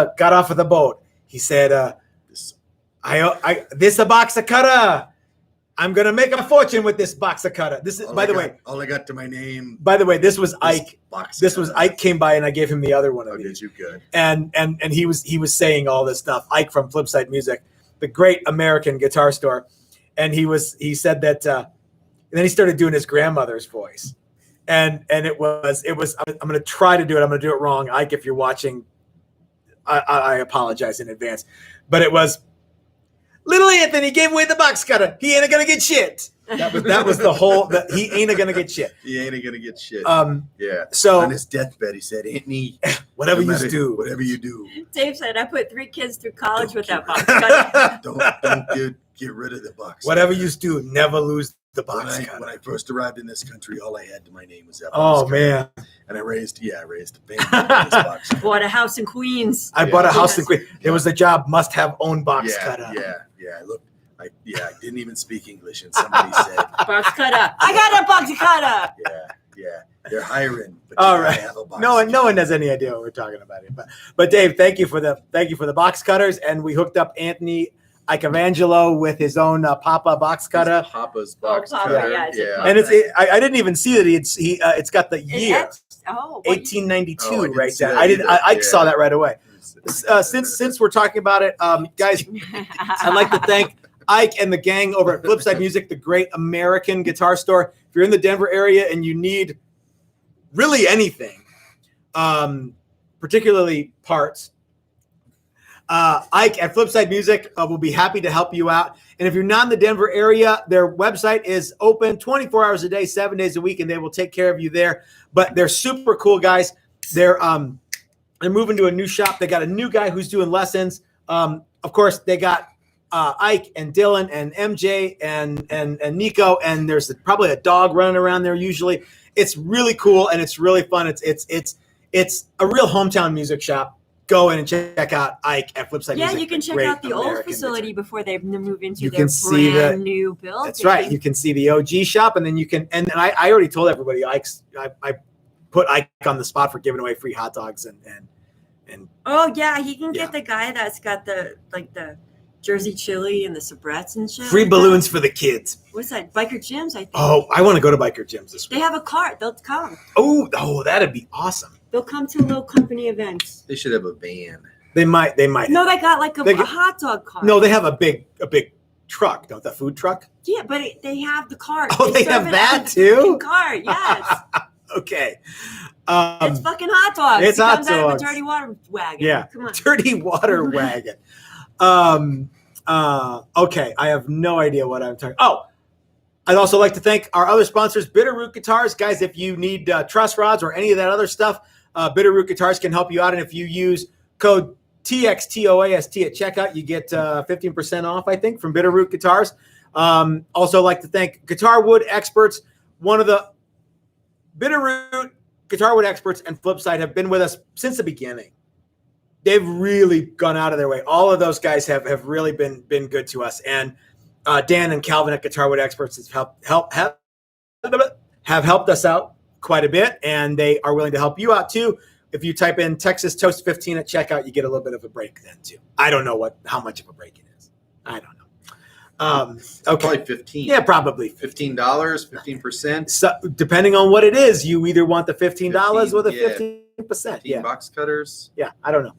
the boat, he said, "This a box of cutter. I'm gonna make a fortune with this box of cutter." This is, all I got to my name. By the way, this was Ike. Ike came by, and I gave him the other one. Did you good? And he was saying all this stuff. Ike from Flipside Music, the great American guitar store, and he said that. And then he started doing his grandmother's voice, and it was. I'm going to try to do it. I'm going to do it wrong, Ike. If you're watching, I apologize in advance, but it was little Anthony gave away the box cutter. He ain't gonna get shit. That was the whole. He ain't gonna get shit. He ain't gonna get shit. Yeah. So on his deathbed, he said, "Anthony, whatever you do, whatever you do." Dave said, "I put 3 kids through college with that box cutter." Don't get rid of the box. Whatever you do, never lose the box cutter. When I first arrived in this country, all I had to my name was that. Oh man! And I raised a family. This box cutter. Bought a house in Queens. I bought a house in Queens. It was the job must have own box cutter. Yeah. Look, I didn't even speak English, and somebody said, "Box cutter. I got a box cutter." Yeah. They're hiring. But all right. Have a box no one has any idea what we're talking about here. But Dave, thank you for the box cutters, and we hooked up Anthony Icavangelo with his own Papa box cutter. Papa's box Papa, cutter. yeah. And I didn't even see that it's got the year. 1892 right there. I saw that right away. Since we're talking about it, guys, I'd like to thank Ike and the gang over at Flipside Music, the great American guitar store. If you're in the Denver area and you need really anything, particularly parts, Ike at Flipside Music will be happy to help you out. And if you're not in the Denver area, their website is open 24 hours a day, 7 days a week, and they will take care of you there. But they're super cool guys. They're moving to a new shop. They got a new guy who's doing lessons. Of course, they got Ike and Dylan and MJ and Nico, and there's probably a dog running around there usually. It's really cool and it's really fun. It's a real hometown music shop. Go in and check out Ike at Flipside Music. Yeah, you can check out the old facility before they move into their brand new building. That's right. You can see the OG shop, and then you can. And I already told everybody, I put Ike on the spot for giving away free hot dogs and. Oh yeah, he can get the guy that's got the Jersey chili and the soubrettes and shit. Free balloons for the kids. What's that? Biker Gyms, I think. Oh, I want to go to Biker Gyms this week. They have a cart. They'll come. Oh, that'd be awesome. They'll come to little company events. They should have a van. They might. No, they got like a hot dog cart. No, they have a big truck. Don't the food truck? Yeah, but they have the cart. Oh, they have that too? Cart, yes. Okay. It's fucking hot dogs. It's hot dogs. Out of a dirty water wagon. Yeah. Come on. Dirty water wagon. Okay. I have no idea what I'm talking. Oh, I'd also like to thank our other sponsors, Bitterroot Guitars. Guys, if you need truss rods or any of that other stuff, Bitterroot Guitars can help you out. And if you use code TXTOAST at checkout, you get 15% off, I think, from Bitterroot Guitars. Also like to thank Guitar Wood Experts. One of the Bitterroot, Guitar Wood Experts, and Flipside have been with us since the beginning. They've really gone out of their way. All of those guys have really been good to us. And Dan and Calvin at Guitar Wood Experts have helped us out quite a bit, and they are willing to help you out too. If you type in Texas Toast 15 at checkout, you get a little bit of a break then too. I don't know how much of a break it is. I don't know. Okay. Probably 15. Yeah, probably $15, 15%. So depending on what it is, you either want the $15 or the 15%. Yeah. Box cutters. Yeah, I don't know.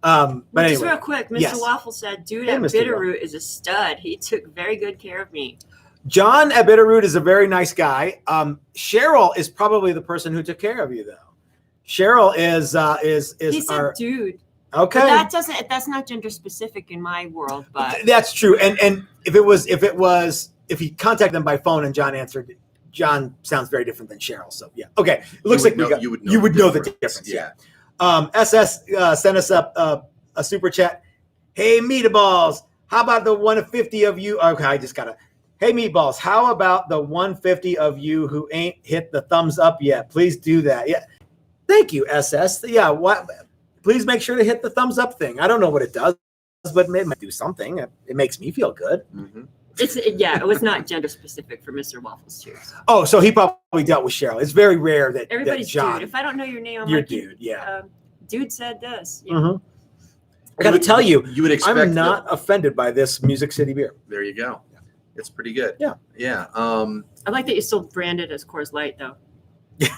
But just anyway, real quick, Mr. Waffle said, dude at Bitterroot is a stud. He took very good care of me. John at Bitterroot is a very nice guy. Cheryl is probably the person who took care of you, though. Cheryl is he said dude. Okay. But that's not gender specific in my world, but that's true. And if he contacted them by phone and John answered, John sounds very different than Cheryl. So yeah. Okay. It looks like you would know the difference. Yeah. SS sent us up a super chat. Hey, meatballs, how about the 150 of you? Okay, hey, meatballs, how about the 150 of you who ain't hit the thumbs up yet? Please do that. Yeah, thank you, SS. Yeah, please make sure to hit the thumbs up thing. I don't know what it does, but it might do something. It makes me feel good. Mm-hmm. It was not gender specific for Mr. Waffles too. So. Oh, so he probably dealt with Cheryl. It's very rare that everybody's John, dude. If I don't know your name, I'm you're like, dude. Yeah. Dude said this. Yeah. Mm-hmm. I got to tell you, would expect I'm not offended by this Music City beer. There you go. Yeah. It's pretty good. Yeah. Yeah. I like that you still brand it as Coors Light, though.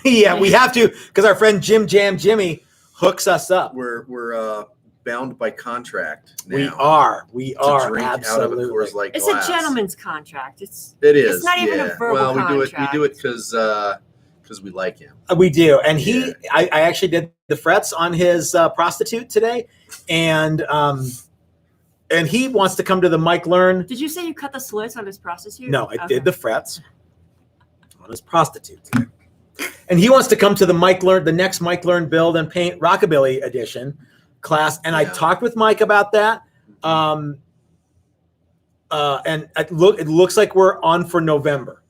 Yeah, we have to because our friend Jim Jam Jimmy hooks us up. We're bound by contract now. We are drink absolutely. Out of a Coors Light it's glass. A gentleman's contract. It is. It's not even a verbal contract. We do it because because we like him. We do. And I actually did the frets on his Prostitute today. And he wants to come to the Mike Learn. Did you say you cut the slits on his Prostitute? No, I did the frets on his Prostitute today. And he wants to come to the next Mike Learn Build and Paint Rockabilly Edition class. And I talked with Mike about that. And it looks like we're on for November.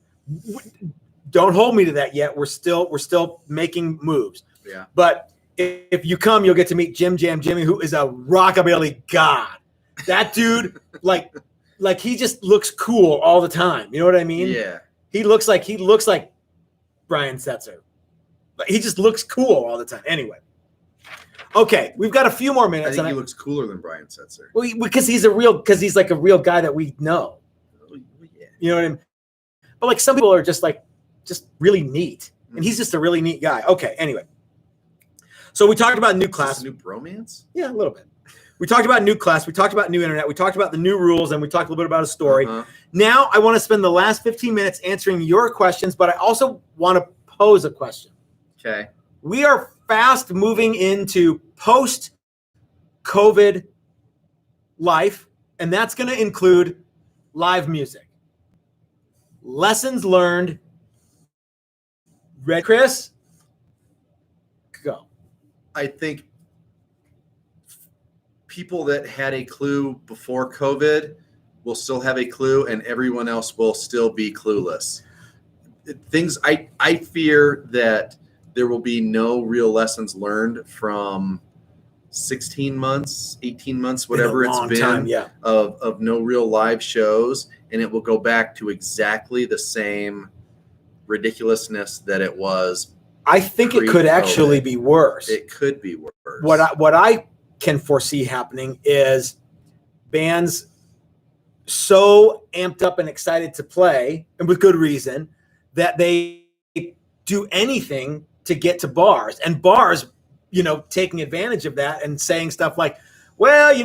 Don't hold me to that yet. We're still making moves. Yeah. But if you come, you'll get to meet Jim Jam Jimmy, who is a rockabilly god. That dude, like he just looks cool all the time. You know what I mean? Yeah. He looks like Brian Setzer. He just looks cool all the time. Anyway. Okay, we've got a few more minutes. I think he looks cooler than Brian Setzer. Well, because he's like a real guy that we know. Yeah. You know what I mean? But like some people are just really neat, and he's just a really neat guy. Okay, anyway. So we talked about new class. Is this a new bromance? Yeah, a little bit. We talked about new class. We talked about new internet. We talked about the new rules, and we talked a little bit about a story. Now I want to spend the last 15 minutes answering your questions, but I also want to pose a question. Okay. We are fast moving into post-COVID life, and that's going to include live music. Lessons learned. Red Chris, go. I think people that had a clue before COVID will still have a clue, and everyone else will still be clueless. I fear that there will be no real lessons learned from 16 months, 18 months, whatever it's been, of no real live shows, and it will go back to exactly the same ridiculousness that it was. I think it could actually be worse. It could be worse. What I can foresee happening is bands so amped up and excited to play, and with good reason, that they do anything to get to bars, and bars, taking advantage of that and saying stuff like, well,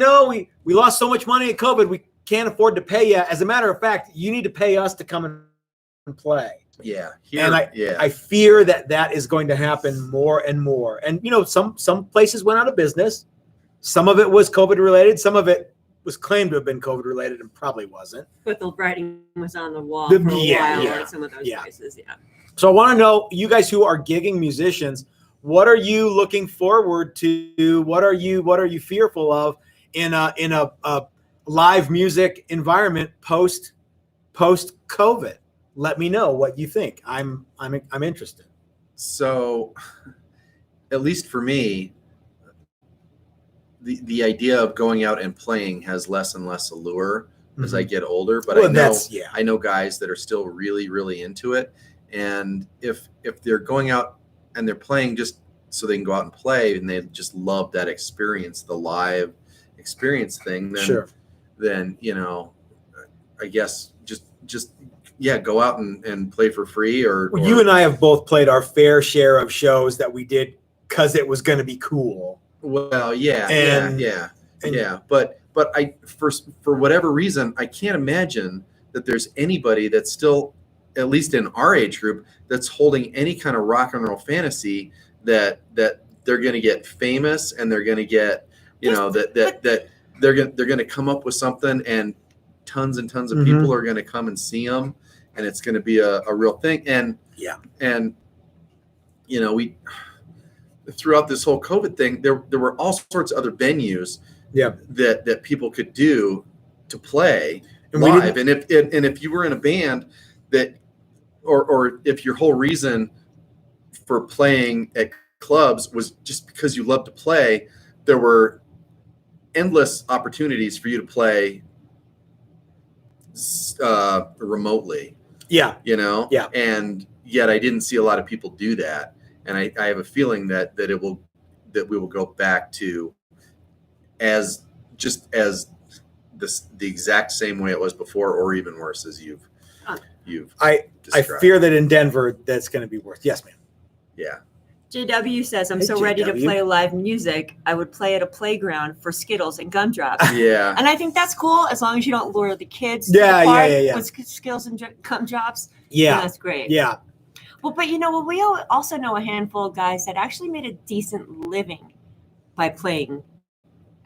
we lost so much money in COVID, we can't afford to pay you. As a matter of fact, you need to pay us to come and play. Yeah. I fear that is going to happen more and more. And, some places went out of business. Some of it was COVID related. Some of it was claimed to have been COVID related and probably wasn't. But the writing was on the wall for a while at some of those places. Yeah. So I want to know, you guys who are gigging musicians, what are you looking forward to? What are you fearful of in a live music environment post COVID? Let me know what you think. I'm interested. So, at least for me, the idea of going out and playing has less and less allure as I get older. But I know guys that are still really, really into it. And if they're going out and they're playing just so they can go out and play, and they just love that experience, the live experience thing, then I guess just go out and play for free. Or you and I have both played our fair share of shows that we did because it was going to be cool. Well, But I for whatever reason, I can't imagine that there's anybody that's still, at least in our age group, that's holding any kind of rock and roll fantasy that they're going to get famous, and they're going to get, that they're going to come up with something, and tons and tons of people are going to come and see them, and it's going to be a real thing. And we, throughout this whole COVID thing, there were all sorts of other venues that people could do to play live. And if you were in a band that, or if your whole reason for playing at clubs was just because you love to play, there were endless opportunities for you to play remotely. And yet I didn't see a lot of people do that. And I have a feeling that we will go back to as the exact same way it was before, or even worse, as you've I fear that in Denver that's going to be worse. Yes, ma'am. Yeah. JW says, I'm so ready to play live music. I would play at a playground for Skittles and gumdrops. Yeah. And I think that's cool as long as you don't lure the kids with Skittles and gumdrops. Yeah. That's great. Yeah. Well, but we also know a handful of guys that actually made a decent living by playing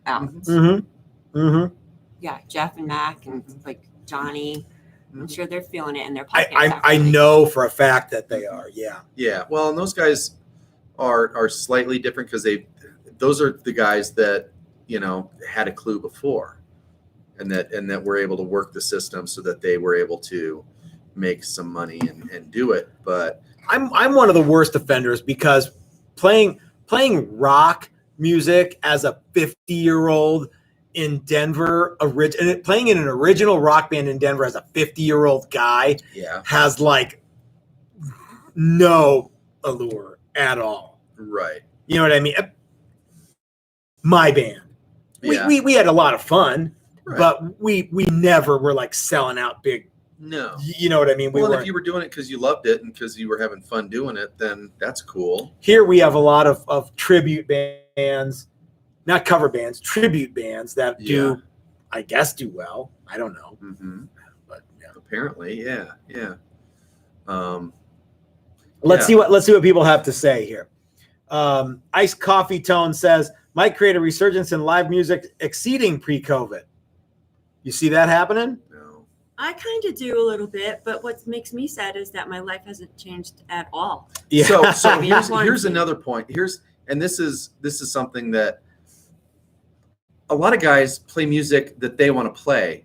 out. Mm-hmm. Mm-hmm. Yeah, Jeff and Mac and like Johnny. I'm Mhm. sure they're feeling it in their pockets. I know for a fact that they are. Yeah. Yeah. Well, and those guys are slightly different because those are the guys that had a clue before, and that were able to work the system so that they were able to make some money and do it. But I'm one of the worst offenders because playing rock music as a 50-year-old in Denver, playing in an original rock band in Denver as a 50-year-old guy yeah, has like no allure at all. right. You know what I mean? My band, Yeah. we had a lot of fun, Right. but we never were like selling out big. No. You know what I mean? Well, and if you were doing it because you loved it and because you were having fun doing it, then that's cool. Here we have a lot of tribute bands, not cover bands, tribute bands that do, I guess, do well. I don't know, Mm-hmm. but yeah. Apparently, yeah. Let's see what people have to say here. Iced Coffee Tone says might create a resurgence in live music exceeding pre-COVID. You see that happening? No. I kind of do a little bit, but what makes me sad is that my life hasn't changed at all. Yeah. So mean, here's another point. This is something that a lot of guys play music that they want to play,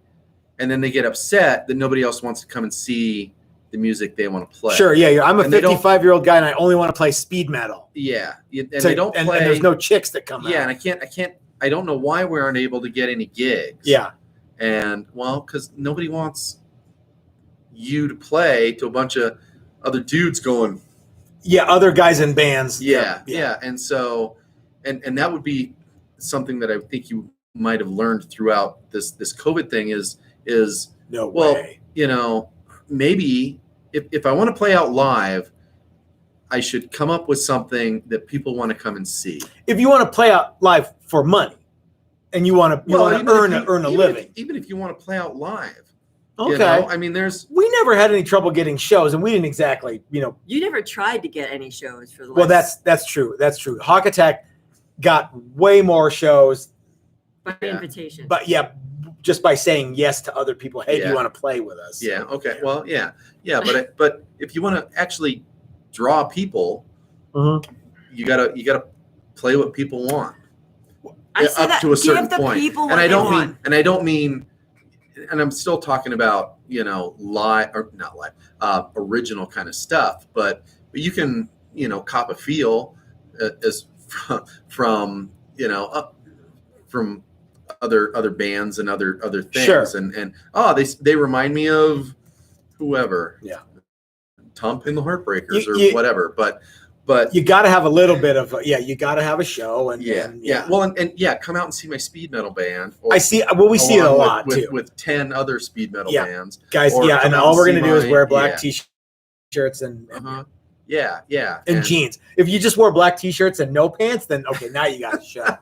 and then they get upset that nobody else wants to come and see the music they want to play. Sure, yeah. I'm a And they don't- 55-year-old guy, and I only want to play speed metal. Yeah, and they don't play. And there's no chicks that come out. Yeah, and I can't. I don't know why we aren't able to get any gigs. Yeah. And well, because nobody wants you to play to a bunch of other dudes going. Yeah, other guys in bands. Yeah. And so, and that would be something that I think you might have learned throughout this COVID thing is No well, way. Maybe if I want to play out live, I should come up with something that people want to come and see. If you want to play out live for money, and you want to earn a living, even if you want to play out live. okay. I mean, We never had any trouble getting shows, and we didn't exactly, You never tried to get any shows for the Well, last that's true. That's true. Hawk Attack got way more shows, by invitation. but yeah, just by saying yes to other people. Hey, do Yeah. you want to play with us? Yeah. Okay. Well, yeah. But if you want to actually draw people, Mhm. you gotta play what people want. I say up that, to a certain give the point. people And what I they don't want. mean, and I'm still talking about live or not live, original kind of stuff. But you can cop a feel as from from other bands and other things. Sure. And they remind me of whoever. Yeah. Tump in the Heartbreakers or You- whatever. But You got to have a little bit of you got to have a show and yeah. Well, and come out and see my speed metal band. Or I see. Well, we see it a along lot with, too, with 10 other speed metal Yeah. bands. guys. or Yeah, come and out all and we're see gonna do is my- wear black yeah. t-shirts and Yeah. and jeans. If you just wore black t-shirts and no pants, then okay, now you got a show.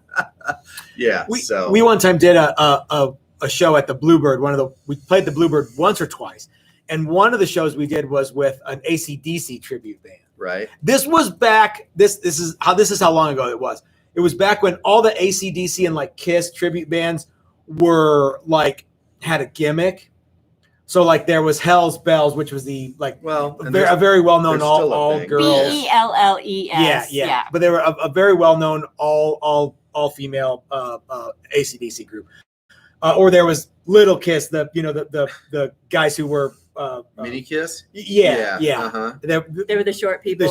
Yeah. We one time did a show at the Bluebird. We played the Bluebird once or twice, and one of the shows we did was with an AC/DC tribute band. right. This was back. This is how long ago it was. It was back when all the AC/DC and like Kiss tribute bands were like had a gimmick. So like there was Hell's Bells, which was the like Well, a and very well known there's still a all thing. girls. BELLES. Yeah. But they were a very well known all female AC/DC group. Or there was Little Kiss, the guys who were Mini Kiss. yeah. Uh-huh. They were the short people.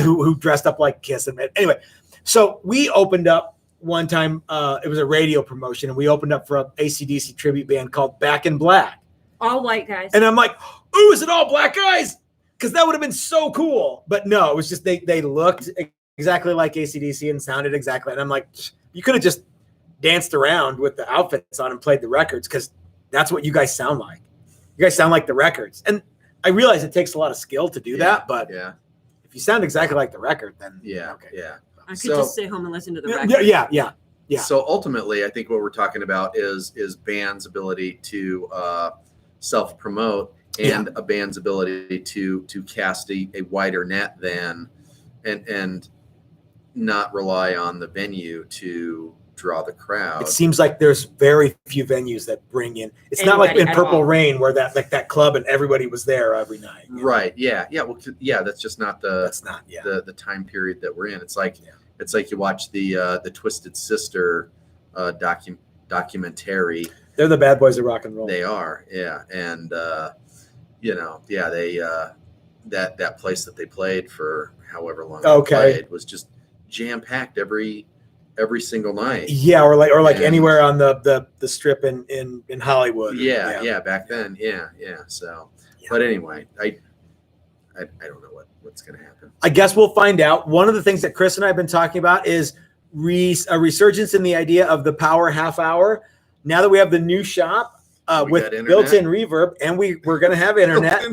Who dressed up like Kiss. And anyway, so we opened up one time. It was a radio promotion, and we opened up for an AC/DC tribute band called Back in Black. All white guys. And I'm like, ooh, is it all black guys? Because that would have been so cool. But no, it was just they looked exactly like AC/DC and sounded exactly. And I'm like, you could have just danced around with the outfits on and played the records, because that's what you guys sound like. You guys sound like the records. And I realize it takes a lot of skill to do that, but Yeah. if you sound exactly like the record, then okay. Yeah. I could So- just stay home and listen to the record. Yeah. So ultimately, I think what we're talking about is bands' ability to self-promote and a band's ability to cast a wider net than and not rely on the venue to draw the crowd. It seems like there's very few venues that bring in. It's not like Anybody in at Purple all. Rain where that club and everybody was there every night. you know? Right. Yeah. Yeah. Well, yeah. That's just not That's not. Yeah. the time period that we're in. It's like you watch the Twisted Sister documentary. They're the bad boys of rock and roll. They are. Yeah. And they that place that they played for however long they played was just jam packed every single night. Yeah, or like And- anywhere on the strip in Hollywood. Yeah. Back then. Yeah. So, but anyway, I don't know what's going to happen. I guess we'll find out. One of the things that Chris and I have been talking about is a resurgence in the idea of the power half hour. Now that we have the new shop We with got internet. built-in reverb, and we're going to have internet.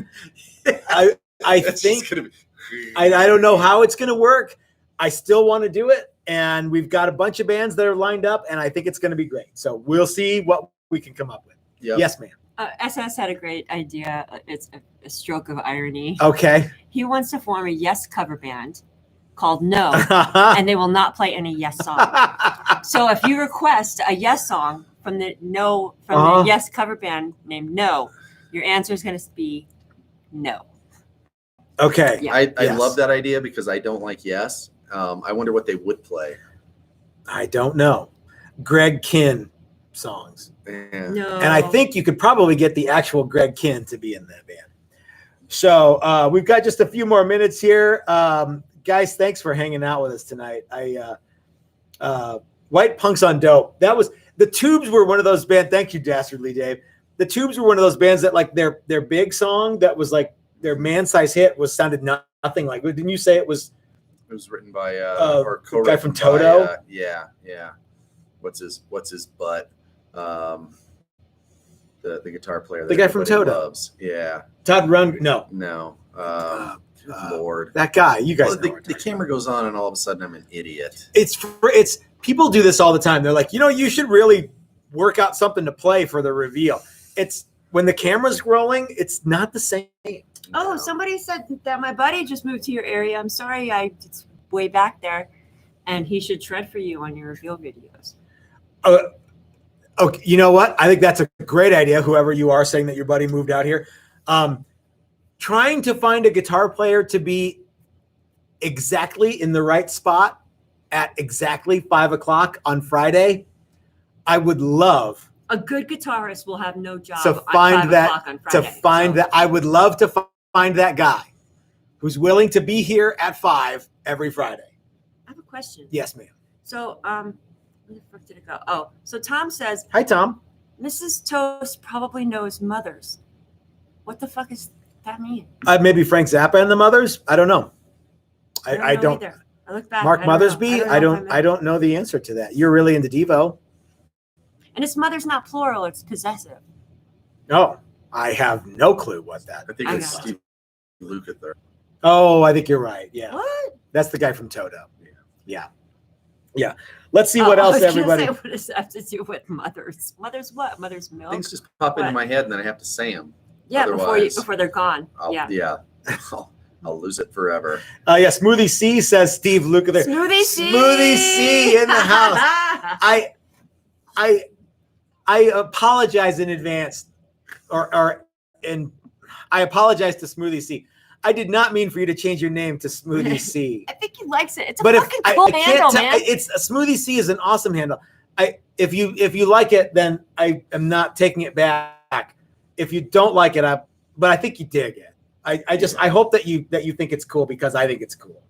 I It's think just gonna be- I don't know how it's going to work. I still want to do it, and we've got a bunch of bands that are lined up, and I think it's going to be great. So we'll see what we can come up with. Yep. Yes, ma'am. SS had a great idea. It's a stroke of irony. Okay. He wants to form a Yes cover band called No, and they will not play any Yes song. So if you request a Yes song from the Yes cover band named No, your answer is going to be no. Okay. Yeah. I Yes. love that idea because I don't like Yes. I wonder what they would play. I don't know. Greg Kinn songs. Yeah. No. And I think you could probably get the actual Greg Kinn to be in that band. So we've got just a few more minutes here. Guys, thanks for hanging out with us tonight. White Punks on Dope. That was the Tubes were one of those bands. Thank you, Dastardly Dave. The Tubes were one of those bands that like their big song that was like their man-size hit sounded nothing like. Didn't you say it was? It was written by the or guy co-written from by, Toto? yeah. What's his butt? The guitar player. The guy from everybody Toto. Loves. Yeah. Todd Rund? No, No. Lord. that guy. You guys Well, know. the what we're talking camera goes on and all of a sudden I'm an idiot. it's people do this all the time. They're like, you should really work out something to play for the reveal. It's when the camera's rolling, it's not the same. Oh, somebody said that my buddy just moved to your area. I'm sorry, it's way back there, and he should tread for you on your reveal videos. Okay, you know what? I think that's a great idea. Whoever you are saying that your buddy moved out here, trying to find a guitar player to be exactly in the right spot at exactly 5:00 on Friday. I would love A good guitarist will have no job to at find 5 that o'clock on Friday. So- I would love to find that guy who's willing to be here at 5 every Friday. I have a question. Yes, ma'am. So, where the fuck did it go? Oh, so Tom says Hi, Tom. Mrs. Toast probably knows mothers. What the fuck does that mean? Maybe Frank Zappa and the Mothers. I don't know. I know don't. either. I look back. Mark I don't know. Mothersby. know I if don't. I don't know the answer to that. You're really into Devo. And it's mother's not plural; it's possessive. No, I have no clue what that. I think I it's know. Steve Lukather. Oh, I think you're right. Yeah, What? that's the guy from Toto. Yeah. Let's see what else, I was gonna everybody. say, what does that have to do with mothers? Mothers what? Mothers milk? Things just pop into What? my head and then I have to say them. Yeah, otherwise- before they're gone. I'll, Yeah. I'll lose it forever. Yeah, Smoothie C says Steve Lukather. Smoothie C. Smoothie C in the house. I apologize in advance, and I apologize to Smoothie C. I did not mean for you to change your name to Smoothie C. I think he likes it. It's a But if fucking I cool can't handle, tell, man. it's a Smoothie C is an awesome handle. If you like it, then I am not taking it back. If you don't like it, but I think you dig it. I hope that you think it's cool because I think it's cool.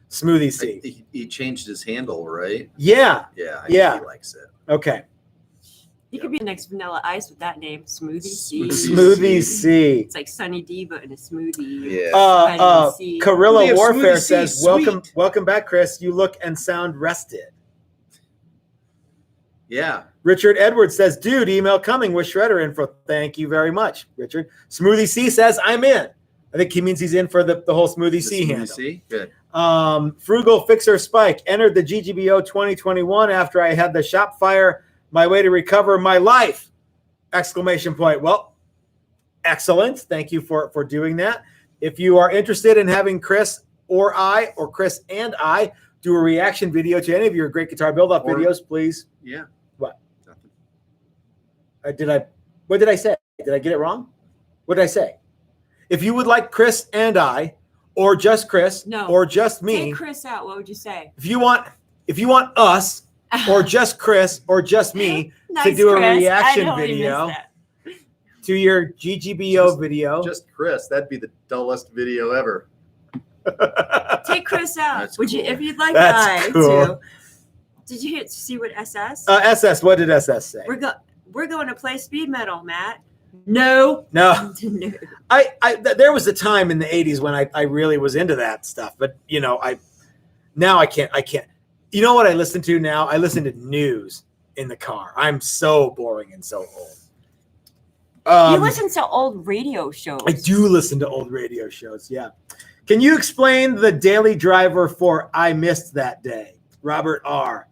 Smoothie C. He changed his handle, right? Yeah. Yeah. I Yeah. think he likes it. Okay. You could be the next Vanilla Ice with that name, Smoothie C. Smoothie C. It's like Sunny D, but in a smoothie. Yeah. Vitamin C. Guerrilla They have Warfare Smoothie C, says, sweet. welcome back, Chris. You look and sound rested. Yeah. Richard Edwards says, dude, email coming with Shredder info. Thank you very much, Richard. Smoothie C says, I'm in. I think he means he's in for the whole Smoothie C handle. See? Good. Frugal Fixer Spike entered the GGBO 2021 after I had the shop fire my way to recover my life! Exclamation point. Well, Excellent. Thank you for doing that. If you are interested in having Chris or I, or Chris and I, do a reaction video to any of your great guitar build-up videos, please. Yeah. What? Nothing. What did I say? Did I get it wrong? What did I say? If you would like Chris and I, or just Chris, or just me. Take Chris out. What would you say? If you want us, or just Chris, or just me, nice, to do a Chris. reaction video to your GGBO video. Just Chris. That'd be the dullest video ever. Take Chris out. That's Would cool. you, if you'd like That's I cool. to? Did you see what SS? SS. What did SS say? We're going to play speed metal, Matt. No. No. No. There was a time in the 80s when I really was into that stuff, but now I can't. You know what I listen to now? I listen to news in the car. I'm so boring and so old. You listen to old radio shows. I do listen to old radio shows. Yeah. Can you explain the daily driver for I Missed That Day? Robert R.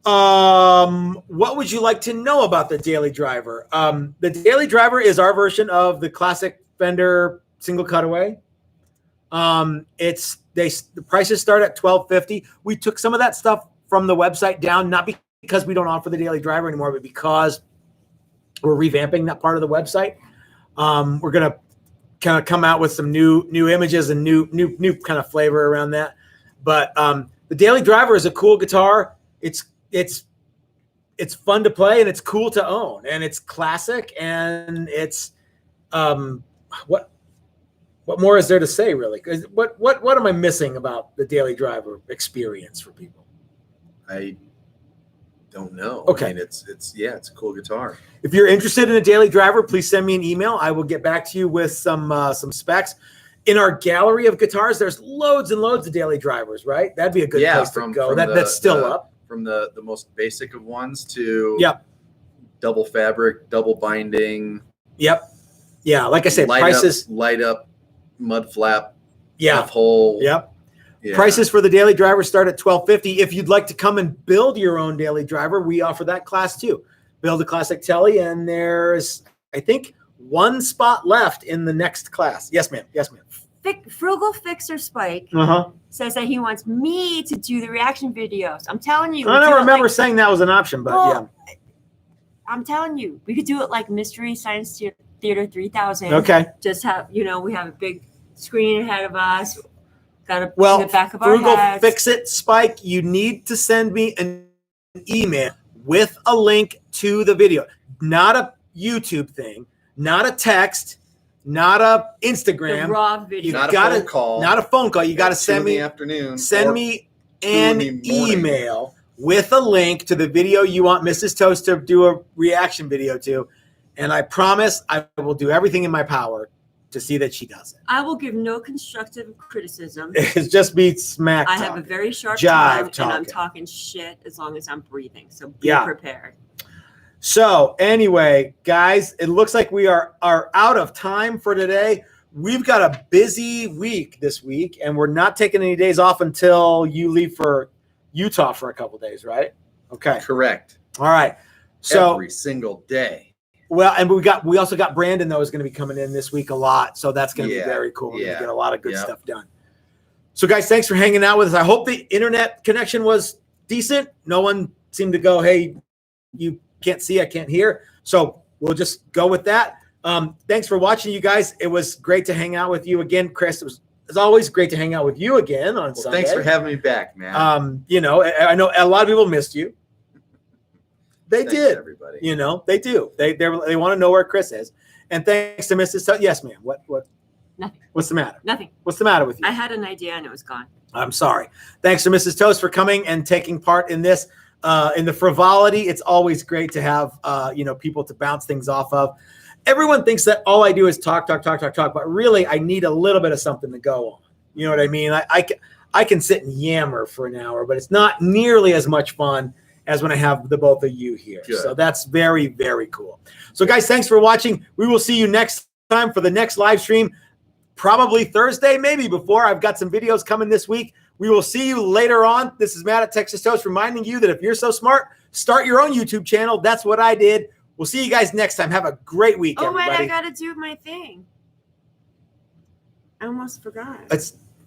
What would you like to know about the daily driver? The daily driver is our version of the classic Fender single cutaway. The prices start at $12.50. We took some of that stuff from the website down, not because we don't offer the daily driver anymore, but because we're revamping that part of the website. We're gonna kind of come out with some new images and new kind of flavor around that. But the daily driver is a cool guitar. It's fun to play and it's cool to own and it's classic and it's what more is there to say really? What am I missing about the daily driver experience for people? I don't know. Okay. I mean, it's a cool guitar. If you're interested in a daily driver, please send me an email. I will get back to you with some specs. In our gallery of guitars, there's loads and loads of daily drivers, right? That'd be a good place to go. That's still up. From the most basic of ones to double fabric, double binding. Yep. Yeah, like I said, prices light up, mud flap, half hole. Yep. Yeah. Prices for the daily driver start at $12.50. If you'd like to come and build your own daily driver, we offer that class too. Build a classic telly, and there's, I think, one spot left in the next class. Yes, ma'am. Yes, ma'am. Frugal Fixer Spike says that he wants me to do the reaction videos. I'm telling you. I don't remember saying that was an option, but yeah. I'm telling you, we could do it like Mystery Science Theater 3000. Okay. Just have, we have a big screen ahead of us. Got to the back of our Frugal heads. Fix It Spike, you need to send me an email with a link to the video. Not a YouTube thing, not a text, not a Instagram. The raw video. Not a phone call. Not a phone call. You got to send me afternoon. Send me an email with a link to the video you want Mrs. Toast to do a reaction video to, and I promise I will do everything in my power to see that she does it. I will give no constructive criticism. It's just be smack I talk. have a very sharp Jive tongue, and I'm talking shit as long as I'm breathing. So be prepared. So anyway, guys, it looks like we are out of time for today. We've got a busy week this week, and we're not taking any days off until you leave for Utah for a couple days, right? Okay. Correct. All right. So every single day. Well, and we also got Brandon, though, is going to be coming in this week a lot. So that's going to be very cool. We're going to get a lot of good stuff done. So, guys, thanks for hanging out with us. I hope the internet connection was decent. No one seemed to go, hey, you can't see, I can't hear. So we'll just go with that. Thanks for watching, you guys. It was great to hang out with you again, Chris. It was, as always, great to hang out with you again on Sunday. Thanks for having me back, man. I know a lot of people missed you. Thanks, everybody. They do. They want to know where Chris is. And thanks to Mrs. Yes, ma'am. What? Nothing. What's the matter? Nothing. What's the matter with you? I had an idea and it was gone. I'm sorry. Thanks to Mrs. Toast for coming and taking part in this. In the frivolity, it's always great to have people to bounce things off of. Everyone thinks that all I do is talk, but really I need a little bit of something to go on. You know what I mean? I can sit and yammer for an hour, but it's not nearly as much fun as when I have the both of you here. Good. So that's very, very cool. So guys, thanks for watching. We will see you next time for the next live stream, probably Thursday, maybe before. I've got some videos coming this week. We will see you later on. This is Matt at Texas Toast reminding you that if you're so smart, start your own YouTube channel. That's what I did. We'll see you guys next time. Have a great week, Oh, wait, everybody. I got to do my thing. I almost forgot. It's